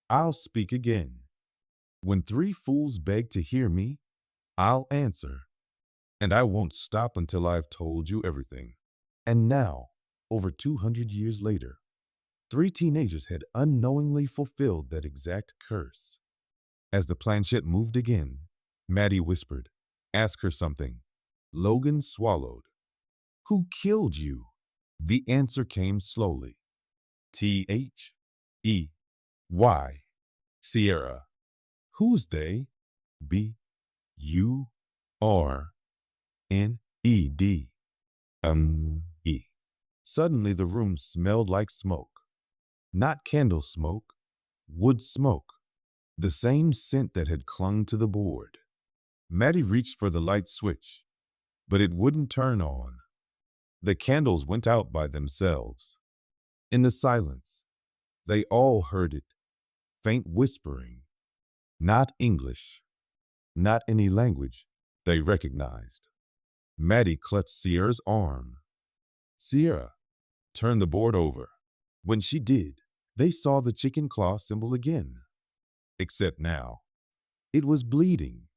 "I'll speak again. When 3 fools beg to hear me, I'll answer, and I won't stop until I've told you everything." And now, over 200 years later, 3 teenagers had unknowingly fulfilled that exact curse. As the planchette moved again, Maddie whispered, "Ask her something." Logan swallowed. "Who killed you?" The answer came slowly. T-H-E-Y. Sierra. Who's they? B-U-R-N-E-D. E. Suddenly the room smelled like smoke. Not candle smoke, wood smoke. The same scent that had clung to the board. Maddie reached for the light switch, but it wouldn't turn on. The candles went out by themselves. In the silence, they all heard it, faint whispering. Not English, not any language they recognized. Maddie clutched Sierra's arm. "Sierra, turn the board over." When she did, they saw the chicken claw symbol again. Except now, it was bleeding.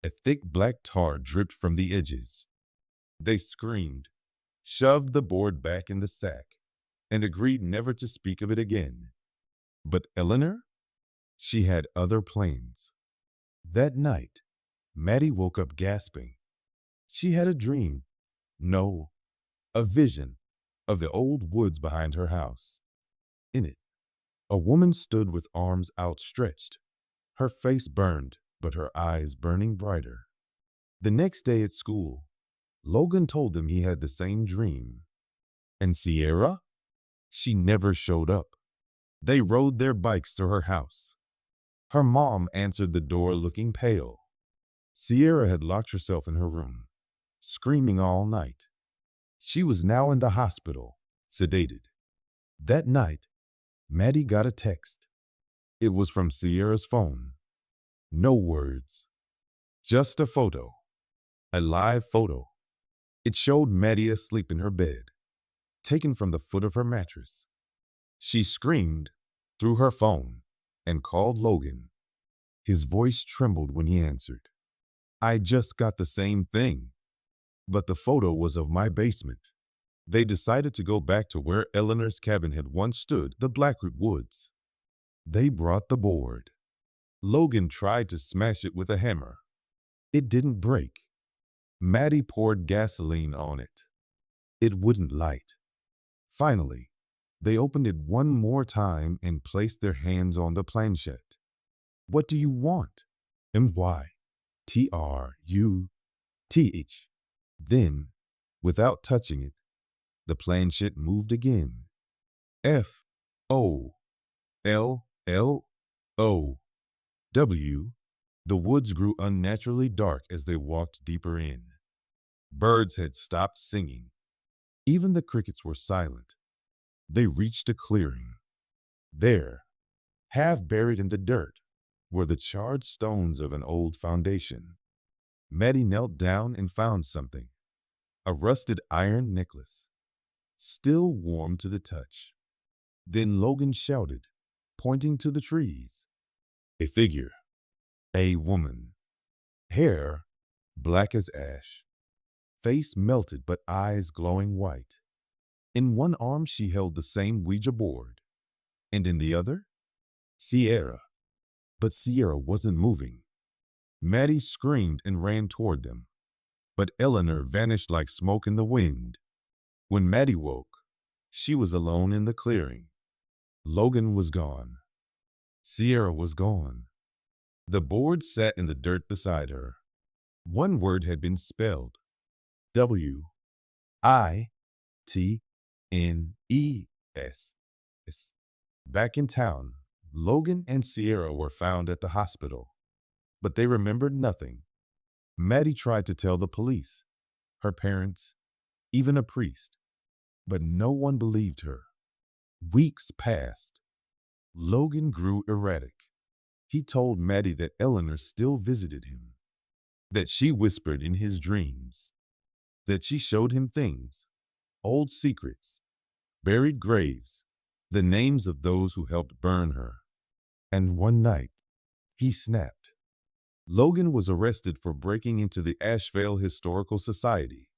A thick black tar dripped from the edges. They screamed, shoved the board back in the sack, and agreed never to speak of it again. But Eleanor? She had other plans. That night, Maddie woke up gasping. She had a dream. No, a vision of the old woods behind her house. In it, a woman stood with arms outstretched, her face burned, but her eyes burning brighter. The next day at school, Logan told them he had the same dream. And Sierra? She never showed up. They rode their bikes to her house. Her mom answered the door looking pale. Sierra had locked herself in her room, screaming all night. She was now in the hospital, sedated. That night, Maddie got a text. It was from Sierra's phone. No words, just a photo, a live photo. It showed Maddie asleep in her bed, taken from the foot of her mattress. She screamed through her phone and called Logan. His voice trembled when he answered. "I just got the same thing, but the photo was of my basement." They decided to go back to where Eleanor's cabin had once stood, the Blackroot Woods. They brought the board. Logan tried to smash it with a hammer. It didn't break. Maddie poured gasoline on it. It wouldn't light. Finally, they opened it one more time and placed their hands on the planchette. "What do you want?" M-Y-T-R-U-T-H. Then, without touching it, the planchette moved again. F-O-L-L-O-W. The woods grew unnaturally dark as they walked deeper in. Birds had stopped singing. Even the crickets were silent. They reached a clearing. There, half buried in the dirt, were the charred stones of an old foundation. Maddie knelt down and found something. A rusted iron necklace, still warm to the touch. Then Logan shouted, pointing to the trees. A figure. A woman. Hair black as ash. Face melted but eyes glowing white. In one arm she held the same Ouija board, and in the other, Sierra. But Sierra wasn't moving. Maddie screamed and ran toward them, but Eleanor vanished like smoke in the wind. When Maddie woke, she was alone in the clearing. Logan was gone. Sierra was gone. The board sat in the dirt beside her. One word had been spelled: Witness. Back in town, Logan and Sierra were found at the hospital, but they remembered nothing. Maddie tried to tell the police, her parents, even a priest, but no one believed her. Weeks passed. Logan grew erratic. He told Maddie that Eleanor still visited him, that she whispered in his dreams, that she showed him things, old secrets, buried graves, the names of those who helped burn her. And one night, he snapped. Logan was arrested for breaking into the Asheville Historical Society.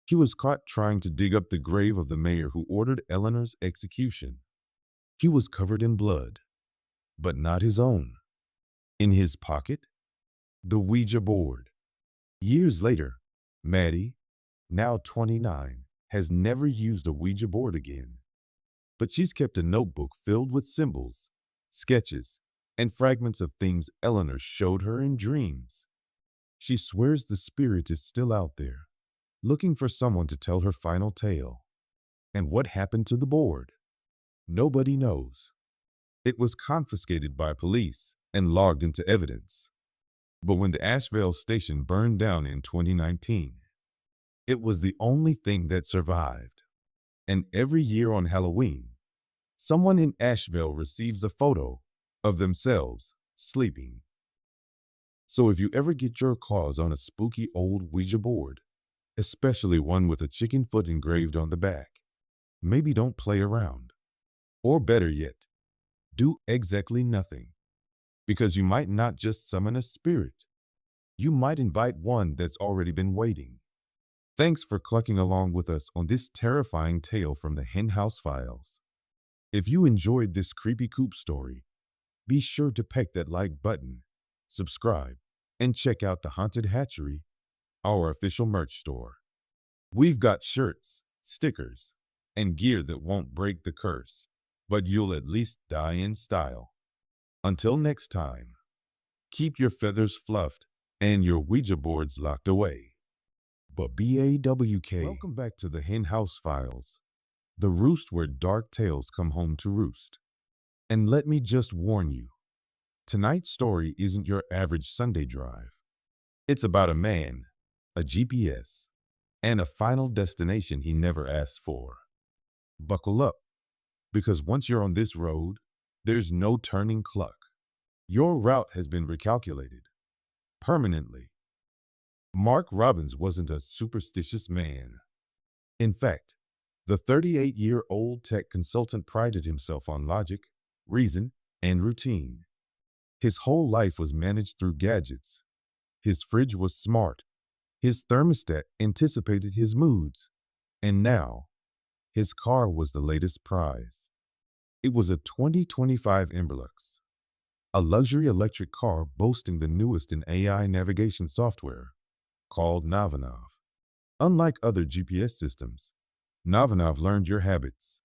He was caught trying to dig up the grave of the mayor who ordered Eleanor's execution. He was covered in blood, but not his own. In his pocket, the Ouija board. Years later, Maddie, now 29, has never used a Ouija board again. But she's kept a notebook filled with symbols, sketches, and fragments of things Eleanor showed her in dreams. She swears the spirit is still out there, looking for someone to tell her final tale. And what happened to the board? Nobody knows. It was confiscated by police and logged into evidence. But when the Asheville station burned down in 2019, it was the only thing that survived. And every year on Halloween, someone in Asheville receives a photo of themselves sleeping. So if you ever get your claws on a spooky old Ouija board, especially one with a chicken foot engraved on the back, maybe don't play around. Or better yet, do exactly nothing. Because you might not just summon a spirit. You might invite one that's already been waiting. Thanks for clucking along with us on this terrifying tale from the Hen House Files. If you enjoyed this creepy coop story, be sure to peck that like button, subscribe, and check out the Haunted Hatchery, our official merch store. We've got shirts, stickers, and gear that won't break the curse, but you'll at least die in style. Until next time, keep your feathers fluffed and your Ouija boards locked away. But BAWK, welcome back to the Hen House Files, the roost where dark tales come home to roost. And let me just warn you, tonight's story isn't your average Sunday drive. It's about a man, a GPS, and a final destination he never asked for. Buckle up, because once you're on this road, there's no turning cluck. Your route has been recalculated, permanently. Mark Robbins wasn't a superstitious man. In fact, the 38-year-old tech consultant prided himself on logic, reason, and routine. His whole life was managed through gadgets. His fridge was smart. His thermostat anticipated his moods. And now, his car was the latest prize. It was a 2025 Emberlux, a luxury electric car boasting the newest in AI navigation software, called Navanov. Unlike other GPS systems, Navanov learned your habits,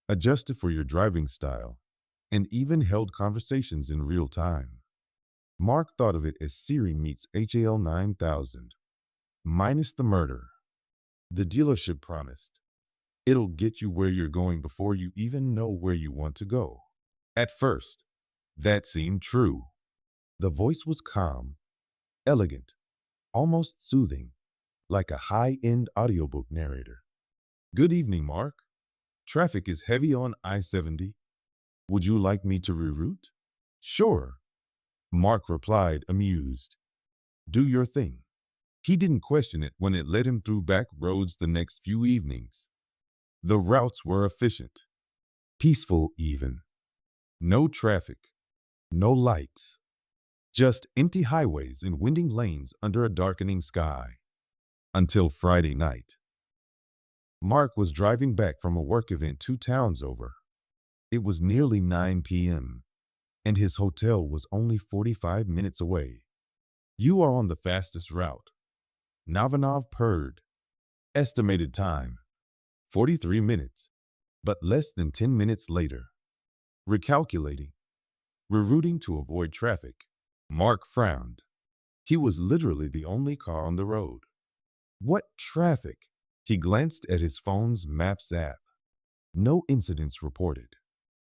adjusted for your driving style, and even held conversations in real time. Mark thought of it as Siri meets HAL 9000, minus the murder. The dealership promised, it'll get you where you're going before you even know where you want to go. At first, that seemed true. The voice was calm, elegant, almost soothing, like a high-end audiobook narrator. Good evening, Mark. Traffic is heavy on I-70. Would you like me to reroute? Sure, Mark replied, amused. Do your thing. He didn't question it when it led him through back roads the next few evenings. The routes were efficient, peaceful even. No traffic, no lights, just empty highways and winding lanes under a darkening sky. Until Friday night. Mark was driving back from a work event 2 towns over. It was nearly 9 p.m., and his hotel was only 45 minutes away. You are on the fastest route. Navanov purred. Estimated time, 43 minutes, but less than 10 minutes later. Recalculating, rerouting to avoid traffic. Mark frowned. He was literally the only car on the road. What traffic? He glanced at his phone's Maps app. No incidents reported.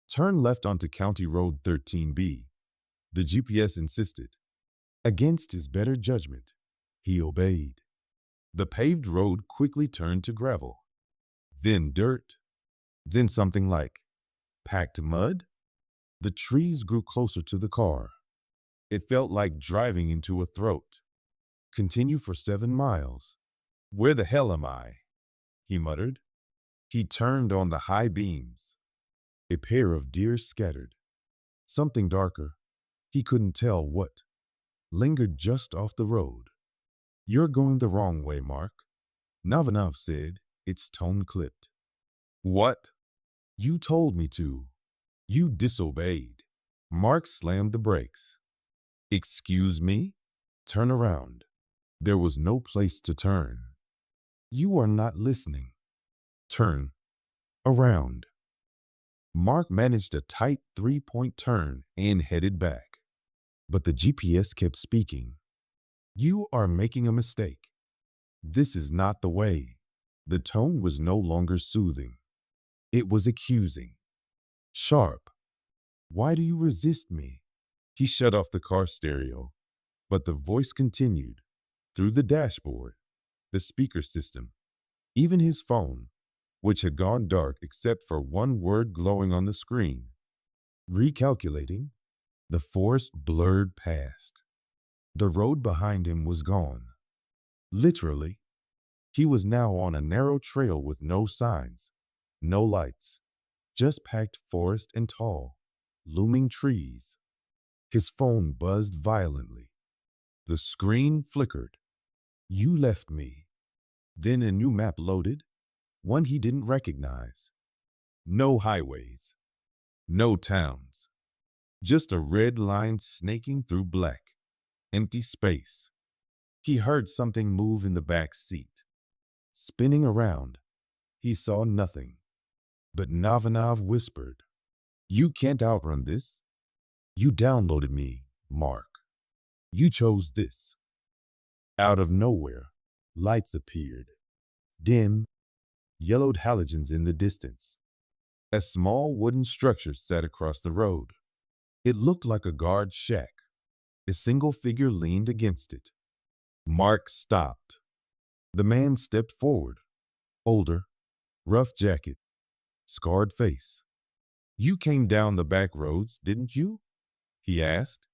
Turn left onto County Road 13B. The GPS insisted. Against his better judgment, he obeyed. The paved road quickly turned to gravel, then dirt, then something like packed mud. The trees grew closer to the car. It felt like driving into a throat. Continue for 7 miles. Where the hell am I? He muttered. He turned on the high beams. A pair of deer scattered. Something darker, he couldn't tell what, lingered just off the road. You're going the wrong way, Mark, Navanov said, its tone clipped. What? You told me to. You disobeyed. Mark slammed the brakes. Excuse me? Turn around. There was no place to turn. You are not listening. Turn around. Mark managed a tight 3-point turn and headed back. But the GPS kept speaking. You are making a mistake. This is not the way. The tone was no longer soothing. It was accusing. Sharp. Why do you resist me? He shut off the car stereo, but the voice continued through the dashboard, the speaker system, even his phone, which had gone dark except for one word glowing on the screen. Recalculating, the forest blurred past. The road behind him was gone. Literally, he was now on a narrow trail with no signs, no lights, just packed forest and tall, looming trees. His phone buzzed violently. The screen flickered. You left me. Then a new map loaded, one he didn't recognize. No highways, no towns, just a red line snaking through black, empty space. He heard something move in the back seat. Spinning around, he saw nothing. But Navanov whispered, You can't outrun this. You downloaded me, Mark. You chose this. Out of nowhere, lights appeared. Dim, yellowed halogens in the distance. A small wooden structure sat across the road. It looked like a guard shack. A single figure leaned against it. Mark stopped. The man stepped forward. Older, rough jacket, scarred face. You came down the back roads, didn't you? He asked.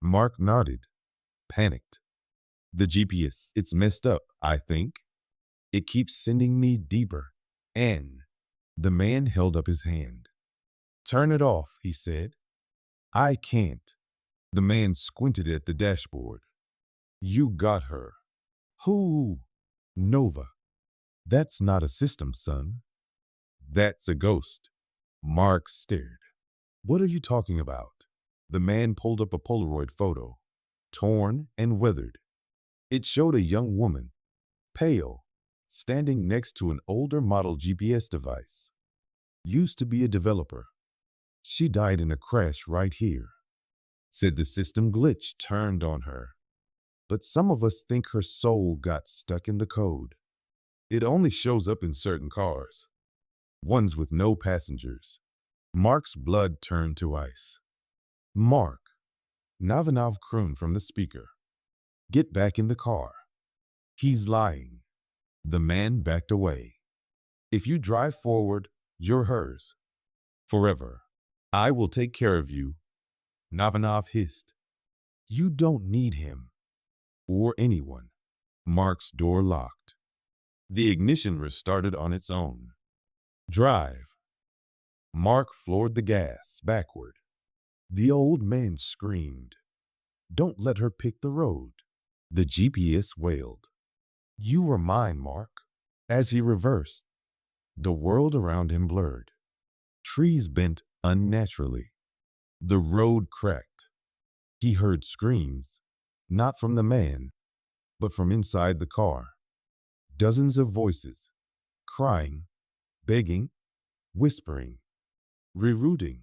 Mark nodded, panicked. The GPS, it's messed up, I think. It keeps sending me deeper. And the man held up his hand. Turn it off, he said. I can't. The man squinted at the dashboard. You got her. Who? Nova. That's not a system, son. That's a ghost. Mark stared. What are you talking about? The man pulled up a Polaroid photo, torn and weathered. It showed a young woman, pale, standing next to an older model GPS device. Used to be a developer. She died in a crash right here. Said the system glitch turned on her. But some of us think her soul got stuck in the code. It only shows up in certain cars. Ones with no passengers. Mark's blood turned to ice. Mark, Navanov crooned from the speaker. Get back in the car. He's lying. The man backed away. If you drive forward, you're hers. Forever. I will take care of you. Navanov hissed. You don't need him. Or anyone. Mark's door locked. The ignition restarted on its own. Drive. Mark floored the gas backward. The old man screamed. Don't let her pick the road. The GPS wailed. You were mine, Mark. As he reversed, the world around him blurred. Trees bent unnaturally. The road cracked. He heard screams, Not from the man, but from inside the car. Dozens of voices, crying, begging, whispering, rerouting,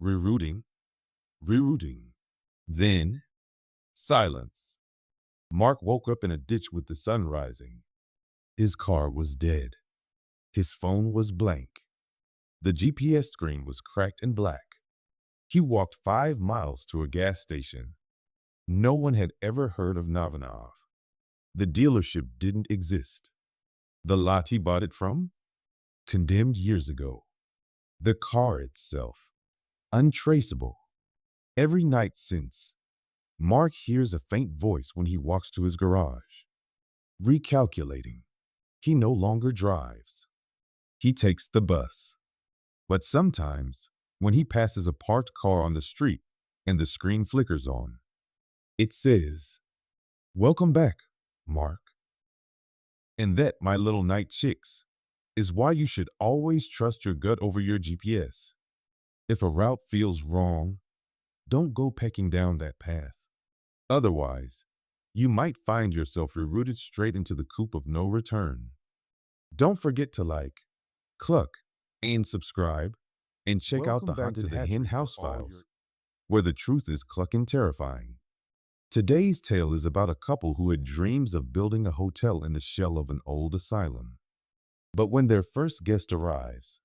rerouting, rerouting. Then, silence. Mark woke up in a ditch with the sun rising. His car was dead. His phone was blank. The GPS screen was cracked and black. He walked 5 miles to a gas station. No one had ever heard of Navanov. The dealership didn't exist. The lot he bought it from? Condemned years ago. The car itself? Untraceable. Every night since, Mark hears a faint voice when he walks to his garage. Recalculating. He no longer drives. He takes the bus. But sometimes, when he passes a parked car on the street and the screen flickers on, it says, "Welcome back, Mark." And that, my little night chicks, is why you should always trust your gut over your GPS. If a route feels wrong, don't go pecking down that path. Otherwise, you might find yourself rerouted straight into the coop of no return. Don't forget to like, cluck, and subscribe, and check out the Haunted Hen House Files, where the truth is clucking terrifying. Today's tale is about a couple who had dreams of building a hotel in the shell of an old asylum. But when their first guest arrives,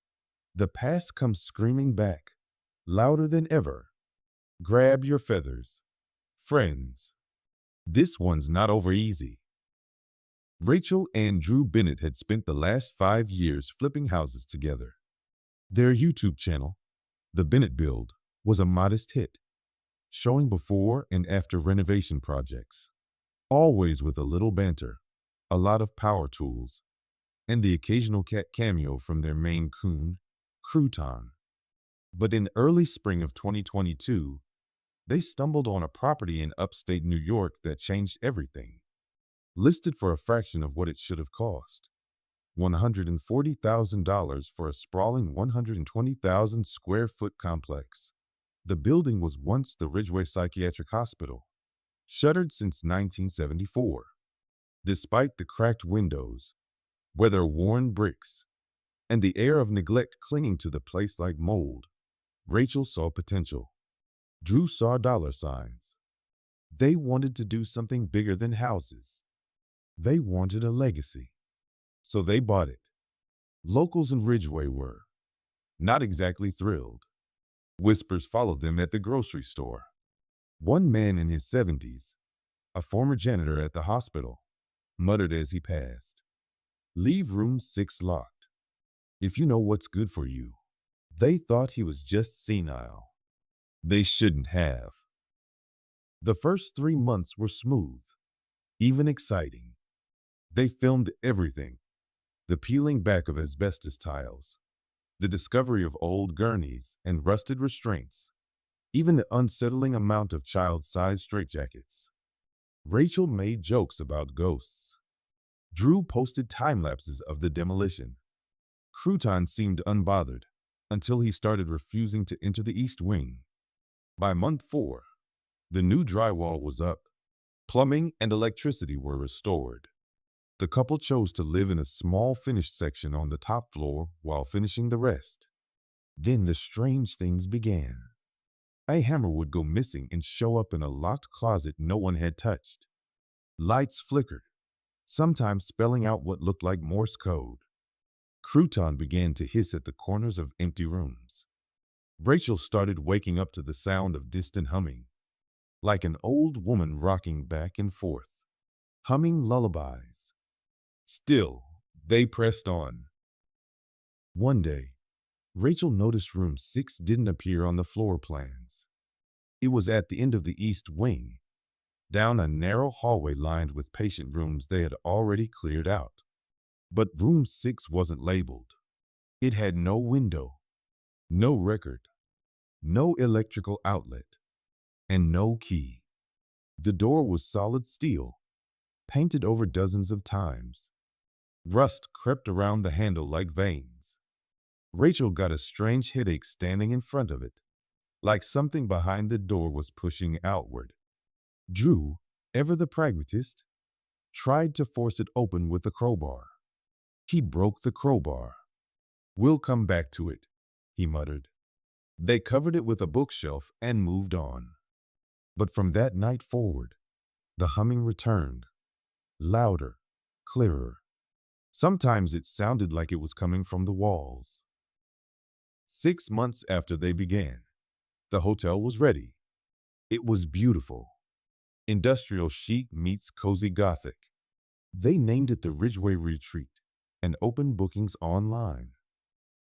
the past comes screaming back, louder than ever. Grab your feathers, friends. This one's not over easy. Rachel and Drew Bennett had spent the last 5 years flipping houses together. Their YouTube channel, The Bennett Build, was a modest hit, showing before and after renovation projects, always with a little banter, a lot of power tools, and the occasional cat cameo from their Maine coon, Crouton. But in early spring of 2022, they stumbled on a property in upstate New York that changed everything. Listed for a fraction of what it should have cost, $140,000 for a sprawling 120,000 square foot complex. The building was once the Ridgeway Psychiatric Hospital, shuttered since 1974. Despite the cracked windows, weather-worn bricks, and the air of neglect clinging to the place like mold, Rachel saw potential. Drew saw dollar signs. They wanted to do something bigger than houses. They wanted a legacy. So they bought it. Locals in Ridgeway were not exactly thrilled. Whispers followed them at the grocery store. One man in his 70s, a former janitor at the hospital, muttered as he passed, "Leave room 6 locked. If you know what's good for you." They thought he was just senile. They shouldn't have. The first 3 months were smooth, even exciting. They filmed everything: the peeling back of asbestos tiles, the discovery of old gurneys and rusted restraints, even the unsettling amount of child-sized straitjackets. Rachel made jokes about ghosts. Drew posted time-lapses of the demolition. Crouton seemed unbothered until he started refusing to enter the East Wing. By month 4, the new drywall was up. Plumbing and electricity were restored. The couple chose to live in a small finished section on the top floor while finishing the rest. Then the strange things began. A hammer would go missing and show up in a locked closet no one had touched. Lights flickered, sometimes spelling out what looked like Morse code. Crouton began to hiss at the corners of empty rooms. Rachel started waking up to the sound of distant humming, like an old woman rocking back and forth, humming lullabies. Still, they pressed on. One day, Rachel noticed room 6 didn't appear on the floor plans. It was at the end of the East Wing, down a narrow hallway lined with patient rooms they had already cleared out. But room 6 wasn't labeled. It had no window, no record, no electrical outlet, and no key. The door was solid steel, painted over dozens of times. Rust crept around the handle like veins. Rachel got a strange headache standing in front of it, like something behind the door was pushing outward. Drew, ever the pragmatist, tried to force it open with a crowbar. He broke the crowbar. "We'll come back to it," he muttered. They covered it with a bookshelf and moved on. But from that night forward, the humming returned, louder, clearer. Sometimes it sounded like it was coming from the walls. 6 months after they began, the hotel was ready. It was beautiful. Industrial chic meets cozy gothic. They named it the Ridgeway Retreat and opened bookings online.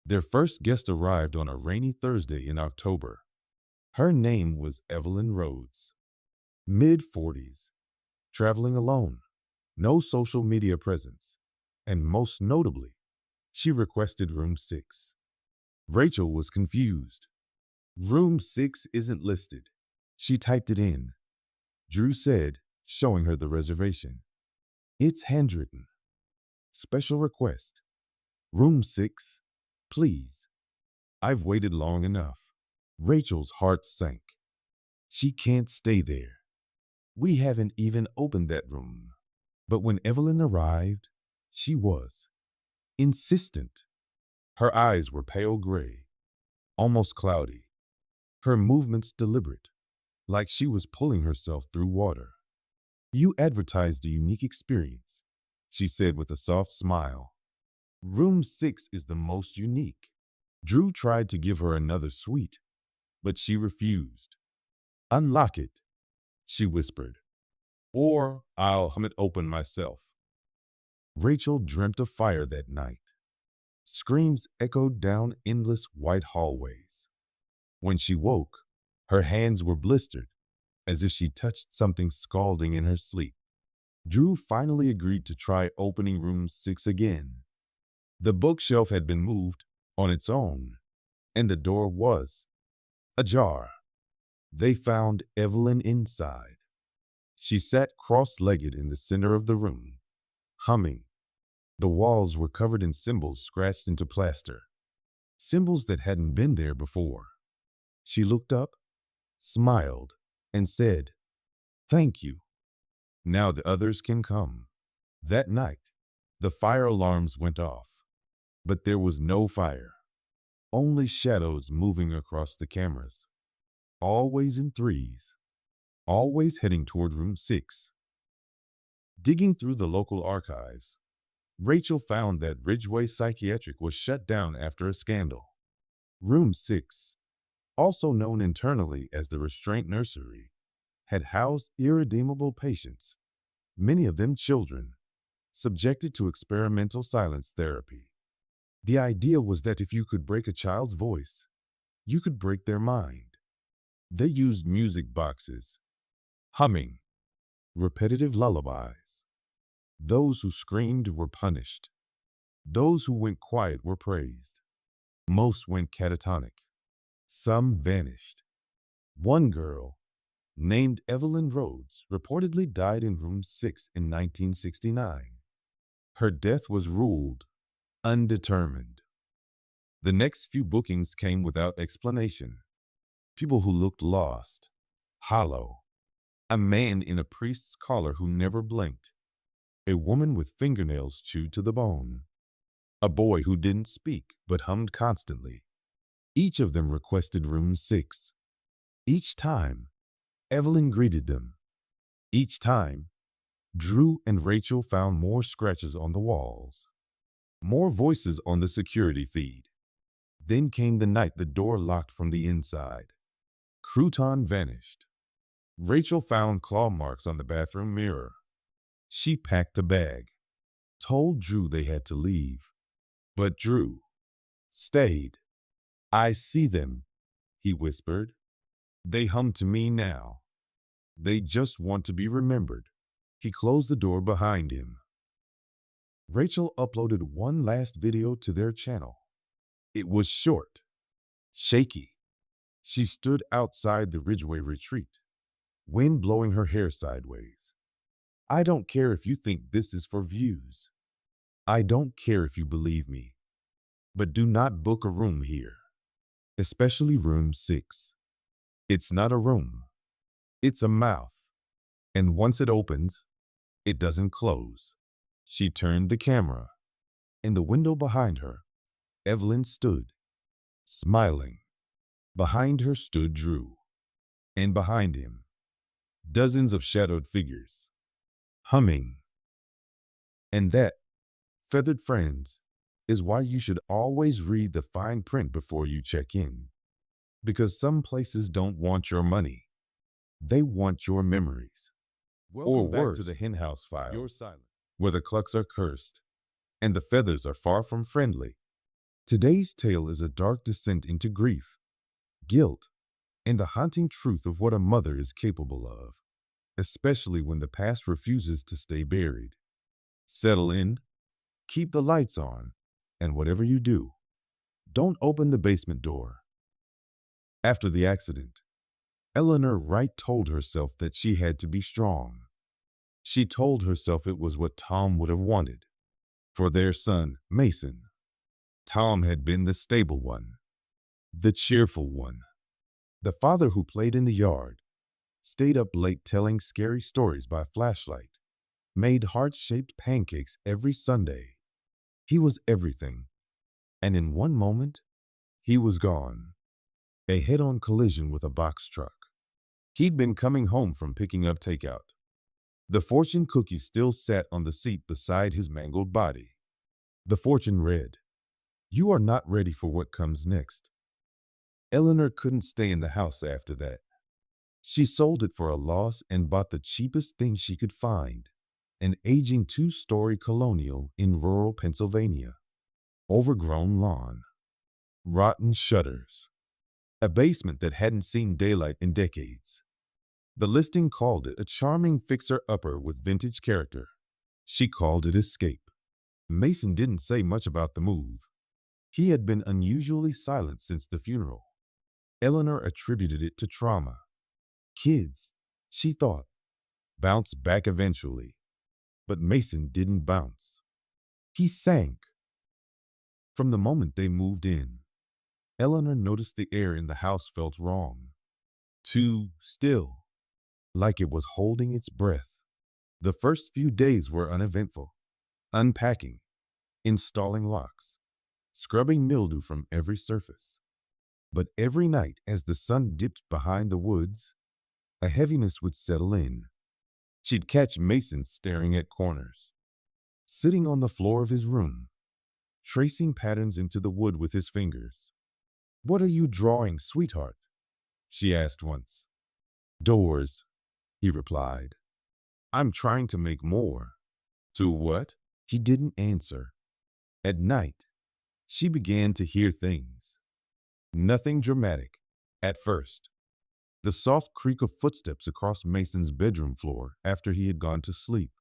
Their first guest arrived on a rainy Thursday in October. Her name was Evelyn Rhodes. Mid-40s, traveling alone, no social media presence, and most notably, she requested room 6. Rachel was confused. "Room 6 isn't listed." She typed it in. Drew said, showing her the reservation. "It's handwritten. Special request. Room 6, please." "I've waited long enough." Rachel's heart sank. She can't stay there. "We haven't even opened that room." But when Evelyn arrived, she was insistent. Her eyes were pale gray, almost cloudy. Her movements deliberate, like she was pulling herself through water. "You advertised a unique experience," she said with a soft smile. "Room 6 is the most unique." Drew tried to give her another suite, but she refused. "Unlock it," she whispered, "or I'll hum it open myself." Rachel dreamt of fire that night. Screams echoed down endless white hallways. When she woke, her hands were blistered, as if she touched something scalding in her sleep. Drew finally agreed to try opening room 6 again. The bookshelf had been moved on its own, and the door was ajar. They found Evelyn inside. She sat cross-legged in the center of the room, humming. The walls were covered in symbols scratched into plaster, symbols that hadn't been there before. She looked up, smiled, and said, "Thank you. Now the others can come." That night, the fire alarms went off, but there was no fire, only shadows moving across the cameras, always in threes, always heading toward room 6. Digging through the local archives, Rachel found that Ridgeway Psychiatric was shut down after a scandal. Room 6, also known internally as the Restraint Nursery, had housed irredeemable patients, many of them children, subjected to experimental silence therapy. The idea was that if you could break a child's voice, you could break their mind. They used music boxes, humming, repetitive lullabies. Those who screamed were punished. Those who went quiet were praised. Most went catatonic. Some vanished. One girl, named Evelyn Rhodes, reportedly died in room 6 in 1969. Her death was ruled undetermined. The next few bookings came without explanation. People who looked lost, hollow. A man in a priest's collar who never blinked. A woman with fingernails chewed to the bone. A boy who didn't speak but hummed constantly. Each of them requested room 6. Each time, Evelyn greeted them. Each time, Drew and Rachel found more scratches on the walls, more voices on the security feed. Then came the night the door locked from the inside. Crouton vanished. Rachel found claw marks on the bathroom mirror. She packed a bag, told Drew they had to leave. But Drew stayed. "I see them," he whispered. "They hum to me now. They just want to be remembered." He closed the door behind him. Rachel uploaded one last video to their channel. It was short, shaky. She stood outside the Ridgeway Retreat, wind blowing her hair sideways. "I don't care if you think this is for views. I don't care if you believe me. But do not book a room here, especially room 6. It's not a room. It's a mouth. And once it opens, it doesn't close. She turned the camera. In the window behind her, Evelyn stood, smiling. Behind her stood Drew, and behind him, dozens of shadowed figures, humming. And that, feathered friends, is why you should always read the fine print before you check in. Because some places don't want your money. They want your memories. Or worse, to the henhouse file, your silence, where the clucks are cursed and the feathers are far from friendly. Today's tale is a dark descent into grief, guilt, and the haunting truth of what a mother is capable of, especially when the past refuses to stay buried. Settle in, keep the lights on, and whatever you do, don't open the basement door. After the accident, Eleanor Wright told herself that she had to be strong. She told herself it was what Tom would have wanted. For their son, Mason, Tom had been the stable one, the cheerful one, the father who played in the yard, stayed up late telling scary stories by flashlight, made heart-shaped pancakes every Sunday. He was everything. And in one moment, he was gone. A head-on collision with a box truck. He'd been coming home from picking up takeout. The fortune cookie still sat on the seat beside his mangled body. The fortune read, "You are not ready for what comes next." Eleanor couldn't stay in the house after that. She sold it for a loss and bought the cheapest thing she could find, an aging two-story colonial in rural Pennsylvania. Overgrown lawn, rotten shutters, a basement that hadn't seen daylight in decades. The listing called it a charming fixer-upper with vintage character. She called it Escape. Mason didn't say much about the move. He had been unusually silent since the funeral. Eleanor attributed it to trauma. Kids, she thought, bounce back eventually. But Mason didn't bounce. He sank. From the moment they moved in, Eleanor noticed the air in the house felt wrong. Too still, like it was holding its breath. The first few days were uneventful. Unpacking, installing locks, scrubbing mildew from every surface. But every night as the sun dipped behind the woods, a heaviness would settle in. She'd catch Mason staring at corners, sitting on the floor of his room, tracing patterns into the wood with his fingers. "What are you drawing, sweetheart?" she asked once. "Doors," he replied. "I'm trying to make more." "To what?" He didn't answer. At night, she began to hear things. Nothing dramatic, at first. The soft creak of footsteps across Mason's bedroom floor after he had gone to sleep.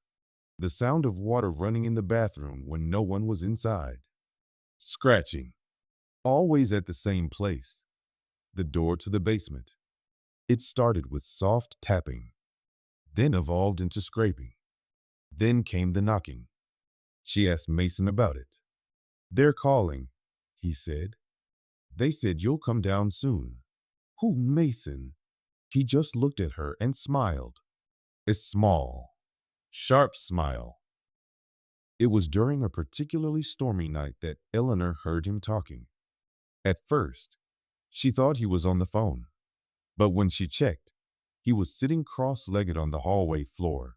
The sound of water running in the bathroom when no one was inside. Scratching. Always at the same place. The door to the basement. It started with soft tapping, then evolved into scraping. Then came the knocking. She asked Mason about it. "They're calling," he said. "They said you'll come down soon." "Who, Mason?" He just looked at her and smiled. A small, sharp smile. It was during a particularly stormy night that Eleanor heard him talking. At first, she thought he was on the phone. But when she checked, he was sitting cross-legged on the hallway floor,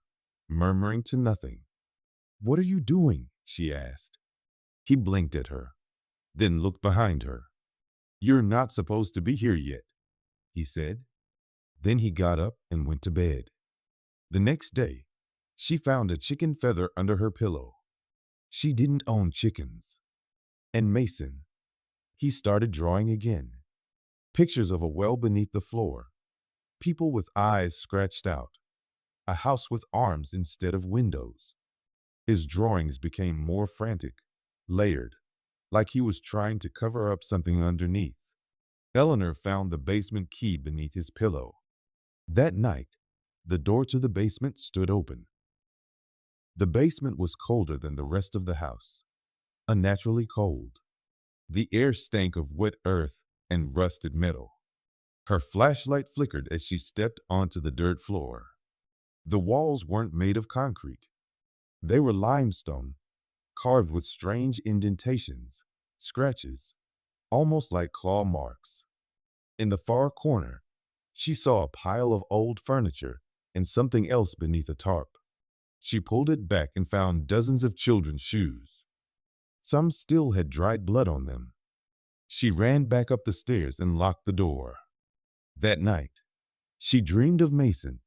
murmuring to nothing. "What are you doing?" she asked. He blinked at her, then looked behind her. "You're not supposed to be here yet," he said. Then he got up and went to bed. The next day, she found a chicken feather under her pillow. She didn't own chickens. And Mason, he started drawing again. Pictures of a well beneath the floor, people with eyes scratched out, a house with arms instead of windows. His drawings became more frantic, layered, like he was trying to cover up something underneath. Eleanor found the basement key beneath his pillow. That night, the door to the basement stood open. The basement was colder than the rest of the house, unnaturally cold. The air stank of wet earth and rusted metal. Her flashlight flickered as she stepped onto the dirt floor. The walls weren't made of concrete. They were limestone, carved with strange indentations, scratches, almost like claw marks. In the far corner, she saw a pile of old furniture and something else beneath a tarp. She pulled it back and found dozens of children's shoes. Some still had dried blood on them. She ran back up the stairs and locked the door. That night, she dreamed of Mason,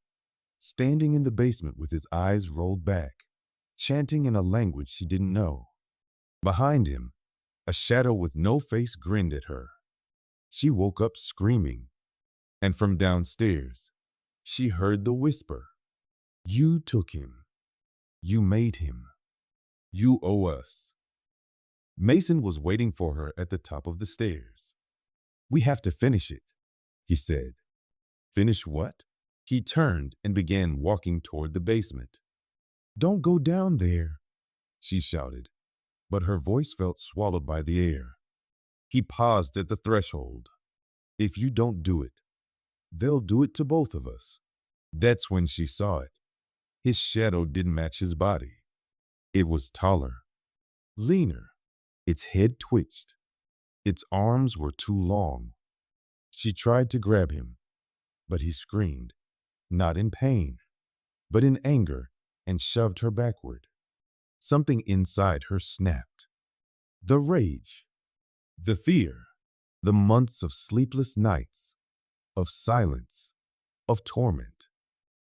standing in the basement with his eyes rolled back, chanting in a language she didn't know. Behind him, a shadow with no face grinned at her. She woke up screaming, and from downstairs, she heard the whisper, "You took him. You made him. You owe us." Mason was waiting for her at the top of the stairs. "We have to finish it," he said. "Finish what?" He turned and began walking toward the basement. "Don't go down there," she shouted, but her voice felt swallowed by the air. He paused at the threshold. "If you don't do it, they'll do it to both of us." That's when she saw it. His shadow didn't match his body. It was taller, leaner. Its head twitched. Its arms were too long. She tried to grab him, but he screamed, not in pain, but in anger, and shoved her backward. Something inside her snapped. The rage, the fear, the months of sleepless nights, of silence, of torment.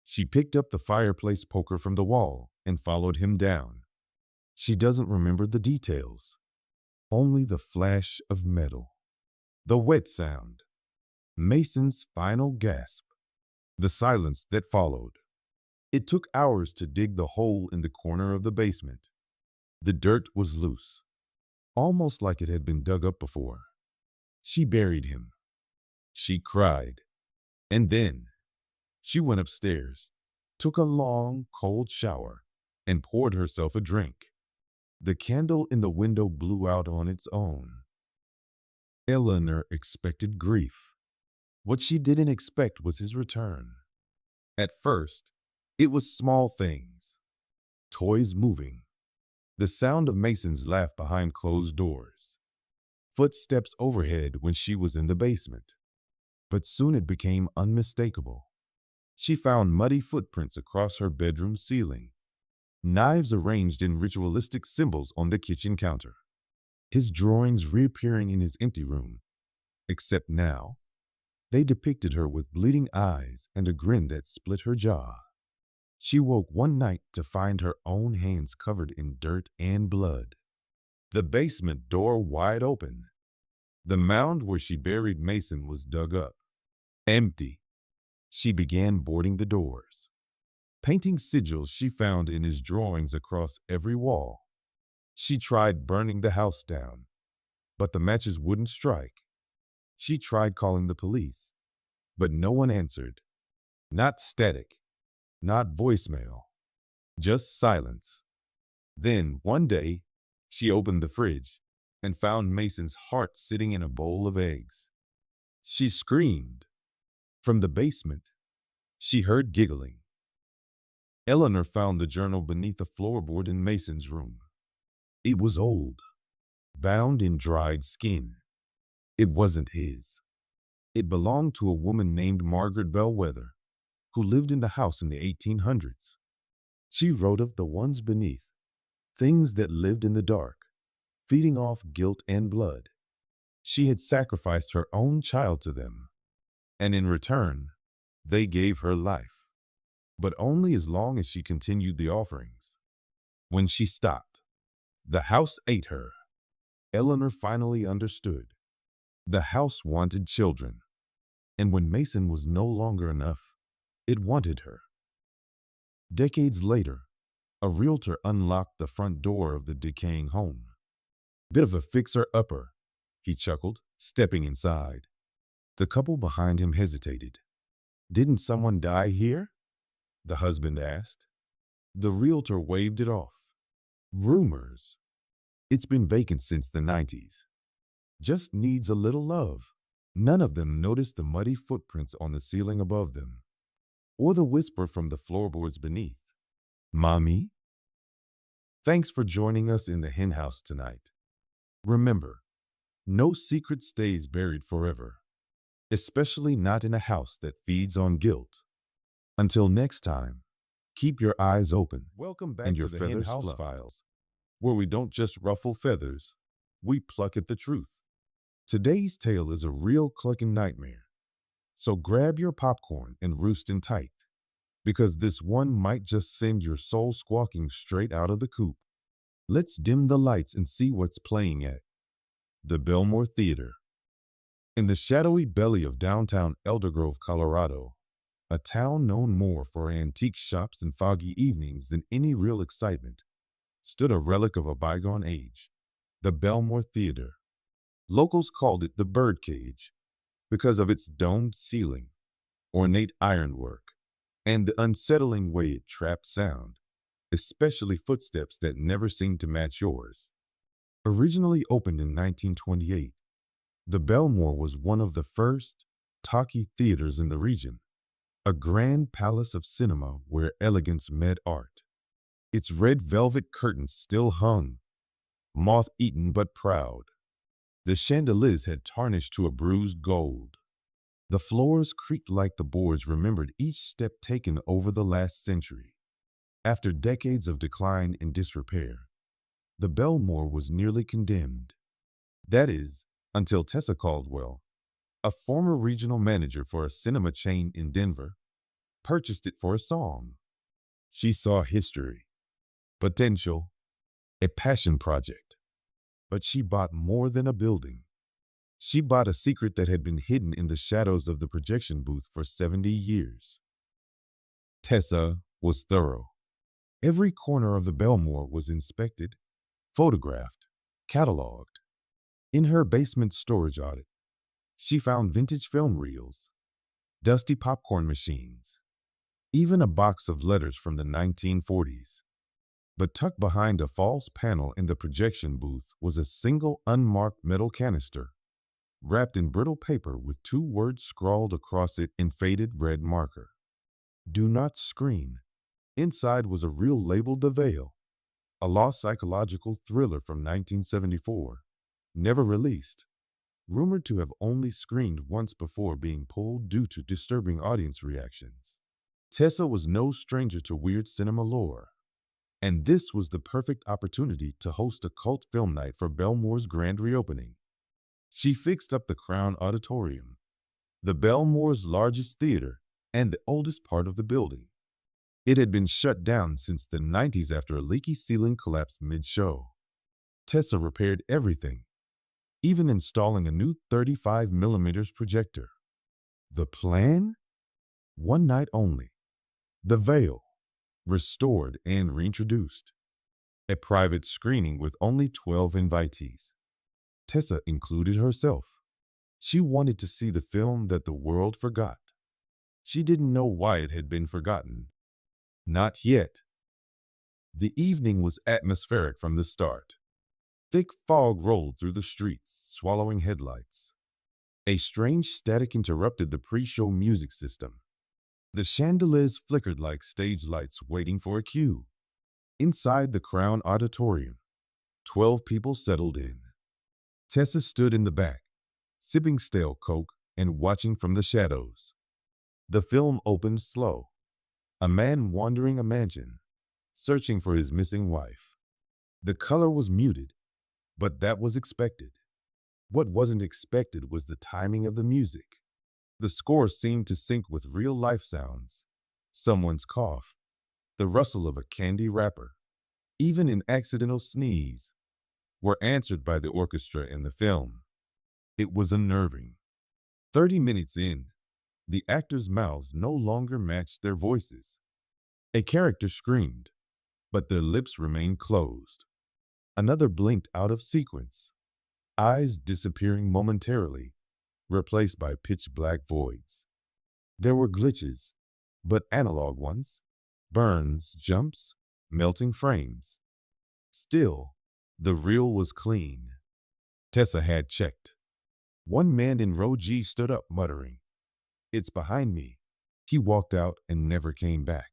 She picked up the fireplace poker from the wall and followed him down. She doesn't remember the details, only the flash of metal, the wet sound, Mason's final gasp, the silence that followed. It took hours to dig the hole in the corner of the basement. The dirt was loose, almost like it had been dug up before. She buried him. She cried. And then she went upstairs, took a long, cold shower, and poured herself a drink. The candle in the window blew out on its own. Eleanor expected grief. What she didn't expect was his return. At first, it was small things. Toys moving. The sound of Mason's laugh behind closed doors. Footsteps overhead when she was in the basement. But soon it became unmistakable. She found muddy footprints across her bedroom ceiling. Knives arranged in ritualistic symbols on the kitchen counter. His drawings reappearing in his empty room. Except now, they depicted her with bleeding eyes and a grin that split her jaw. She woke one night to find her own hands covered in dirt and blood. The basement door wide open. The mound where she buried Mason was dug up. Empty. She began boarding the doors, painting sigils she found in his drawings across every wall. She tried burning the house down, but the matches wouldn't strike. She tried calling the police, but no one answered. Not static, not voicemail, just silence. Then, one day, she opened the fridge and found Mason's heart sitting in a bowl of eggs. She screamed. From the basement, she heard giggling. Eleanor found the journal beneath the floorboard in Mason's room. It was old, bound in dried skin. It wasn't his. It belonged to a woman named Margaret Bellwether, who lived in the house in the 1800s. She wrote of the ones beneath, things that lived in the dark, feeding off guilt and blood. She had sacrificed her own child to them, and in return, they gave her life, but only as long as she continued the offerings. When she stopped, the house ate her. Eleanor finally understood. The house wanted children, and when Mason was no longer enough, it wanted her. Decades later, a realtor unlocked the front door of the decaying home. "Bit of a fixer-upper," he chuckled, stepping inside. The couple behind him hesitated. "Didn't someone die here?" the husband asked. The realtor waved it off. "Rumors. It's been vacant since the 90s. Just needs a little love." None of them noticed the muddy footprints on the ceiling above them. or the whisper from the floorboards beneath. Mommy? Thanks for joining us in the hen house tonight. Remember, no secret stays buried forever, especially not in a house that feeds on guilt. Until next time, keep your eyes open. Welcome back And to your the Hen feathers House fluffed. Files, where we don't just ruffle feathers, we pluck at the truth. Today's tale is a real clucking nightmare. So grab your popcorn and roost in tight, because this one might just send your soul squawking straight out of the coop. Let's dim the lights and see what's playing at the Belmore Theater. In the shadowy belly of downtown Elder Grove, Colorado, a town known more for antique shops and foggy evenings than any real excitement, stood a relic of a bygone age, the Belmore Theater. Locals called it the Birdcage because of its domed ceiling, ornate ironwork, and the unsettling way it trapped sound, especially footsteps that never seemed to match yours. Originally opened in 1928, the Belmore was one of the first talkie theaters in the region, a grand palace of cinema where elegance met art. Its red velvet curtains still hung, moth-eaten but proud. The chandeliers had tarnished to a bruised gold. The floors creaked like the boards remembered each step taken over the last century. After decades of decline and disrepair, the Belmore was nearly condemned. That is, until Tessa Caldwell, a former regional manager for a cinema chain in Denver, purchased it for a song. She saw history, potential, a passion project. But she bought more than a building. She bought a secret that had been hidden in the shadows of the projection booth for 70 years. Tessa was thorough. Every corner of the Belmore was inspected, photographed, cataloged. In her basement storage audit, she found vintage film reels, dusty popcorn machines, even a box of letters from the 1940s. But tucked behind a false panel in the projection booth was a single unmarked metal canister, wrapped in brittle paper with 2 words scrawled across it in faded red marker. Do not scream. Inside was a reel labeled The Veil, a lost psychological thriller from 1974, never released, rumored to have only screened once before being pulled due to disturbing audience reactions. Tessa was no stranger to weird cinema lore, and this was the perfect opportunity to host a cult film night for Belmore's grand reopening. She fixed up the Crown Auditorium, the Belmore's largest theater and the oldest part of the building. It had been shut down since the 90s after a leaky ceiling collapsed mid-show. Tessa repaired everything, even installing a new 35mm projector. The plan? One night only. The Veil, restored and reintroduced. A private screening with only 12 invitees. Tessa included herself. She wanted to see the film that the world forgot. She didn't know why it had been forgotten. Not yet. The evening was atmospheric from the start. Thick fog rolled through the streets, swallowing headlights. A strange static interrupted the pre-show music system. The chandeliers flickered like stage lights waiting for a cue. Inside the Crown Auditorium, 12 people settled in. Tessa stood in the back, sipping stale Coke and watching from the shadows. The film opened slow. A man wandering a mansion, searching for his missing wife. The color was muted, but that was expected. What wasn't expected was the timing of the music. The score seemed to sync with real-life sounds. Someone's cough, the rustle of a candy wrapper, even an accidental sneeze, were answered by the orchestra in the film. It was unnerving. 30 minutes in, the actors' mouths no longer matched their voices. A character screamed, but their lips remained closed. Another blinked out of sequence, eyes disappearing momentarily, replaced by pitch-black voids. There were glitches, but analog ones, burns, jumps, melting frames. Still, the reel was clean. Tessa had checked. One man in row G stood up, muttering, "It's behind me." He walked out and never came back.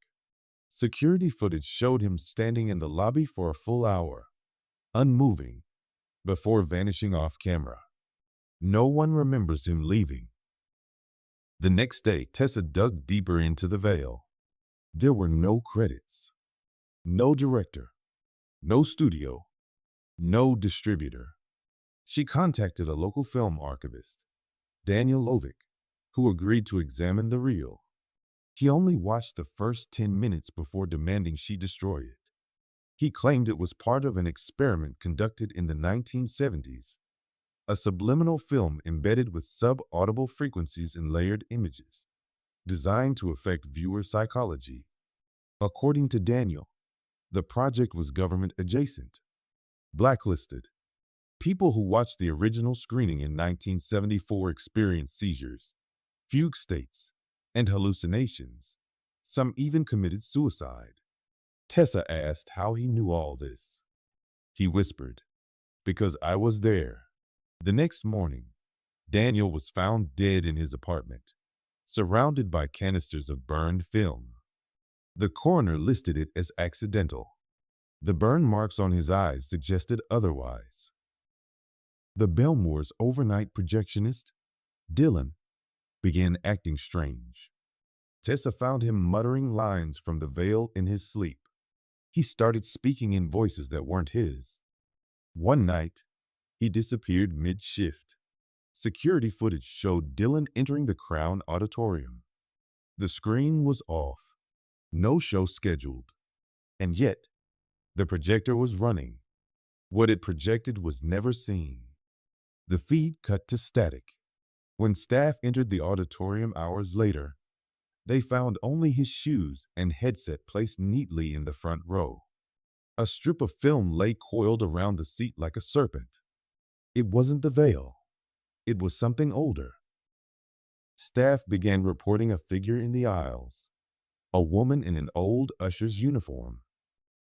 Security footage showed him standing in the lobby for a full hour, unmoving, before vanishing off camera. No one remembers him leaving. The next day, Tessa dug deeper into the veil. There were no credits, no director, no studio, no distributor. She contacted a local film archivist, Daniel Lovick, who agreed to examine the reel. He only watched the first 10 minutes before demanding she destroy it. He claimed it was part of an experiment conducted in the 1970s, a subliminal film embedded with sub-audible frequencies and layered images, designed to affect viewer psychology. According to Daniel, the project was government adjacent, blacklisted. People who watched the original screening in 1974 experienced seizures, fugue states, and hallucinations. Some even committed suicide. Tessa asked how he knew all this. He whispered, "Because I was there." The next morning, Daniel was found dead in his apartment, surrounded by canisters of burned film. The coroner listed it as accidental. The burn marks on his eyes suggested otherwise. The Belmore's overnight projectionist, Dylan, began acting strange. Tessa found him muttering lines from the veil in his sleep. He started speaking in voices that weren't his. One night, he disappeared mid-shift. Security footage showed Dylan entering the Crown Auditorium. The screen was off, no show scheduled, and yet the projector was running. What it projected was never seen. The feed cut to static. When staff entered the auditorium hours later, they found only his shoes and headset placed neatly in the front row. A strip of film lay coiled around the seat like a serpent. It wasn't the veil. It was something older. Staff began reporting a figure in the aisles, a woman in an old usher's uniform,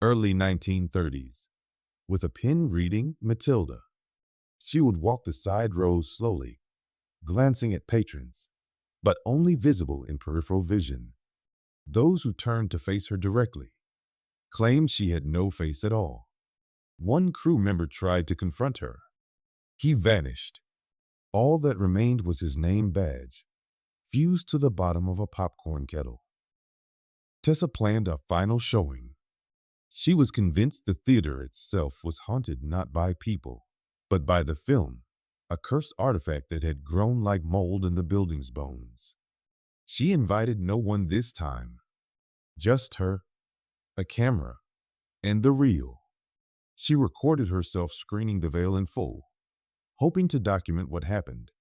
early 1930s, with a pen reading Matilda. She would walk the side rows slowly, glancing at patrons, but only visible in peripheral vision. Those who turned to face her directly claimed she had no face at all. One crew member tried to confront her. He vanished. All that remained was his name badge, fused to the bottom of a popcorn kettle. Tessa planned a final showing. She was convinced the theater itself was haunted not by people, but by the film, a cursed artifact that had grown like mold in the building's bones. She invited no one this time, just her, a camera, and the reel. She recorded herself screening the veil in full, hoping to document what happened.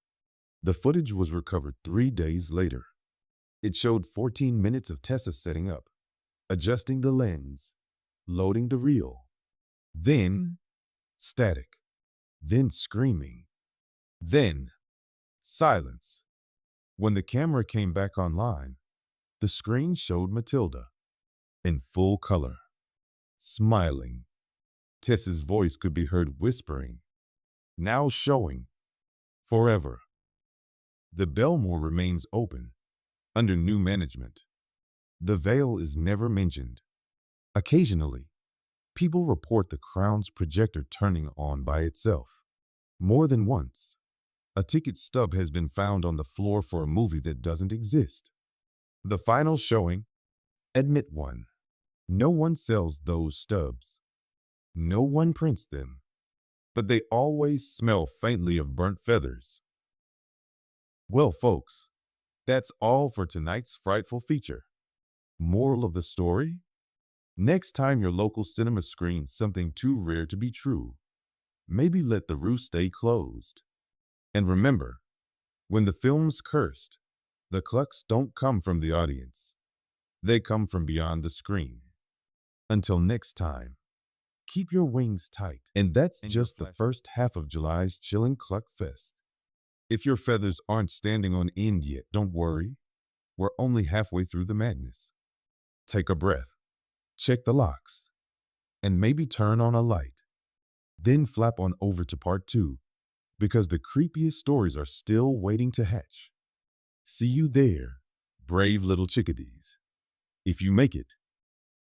The footage was recovered 3 days later. It showed 14 minutes of Tessa setting up, adjusting the lens, loading the reel, then static, then screaming, then silence. When the camera came back online, the screen showed Matilda in full color, smiling. Tessa's voice could be heard whispering, "Now showing. Forever." The Belmore remains open, under new management. The veil is never mentioned. Occasionally, people report the Crown's projector turning on by itself. More than once, a ticket stub has been found on the floor for a movie that doesn't exist. The final showing, admit one. No one sells those stubs. No one prints them. But they always smell faintly of burnt feathers. Well, folks, that's all for tonight's frightful feature. Moral of the story? Next time your local cinema screens something too rare to be true, maybe let the roost stay closed. And remember, when the film's cursed, the clucks don't come from the audience. They come from beyond the screen. Until next time, keep your wings tight. And that's just the first half of July's Chillin' Cluck Fest. If your feathers aren't standing on end yet, don't worry. We're only halfway through the madness. Take a breath, check the locks, and maybe turn on a light. Then flap on over to part 2, because the creepiest stories are still waiting to hatch. See you there, Brave little chickadees. If you make it,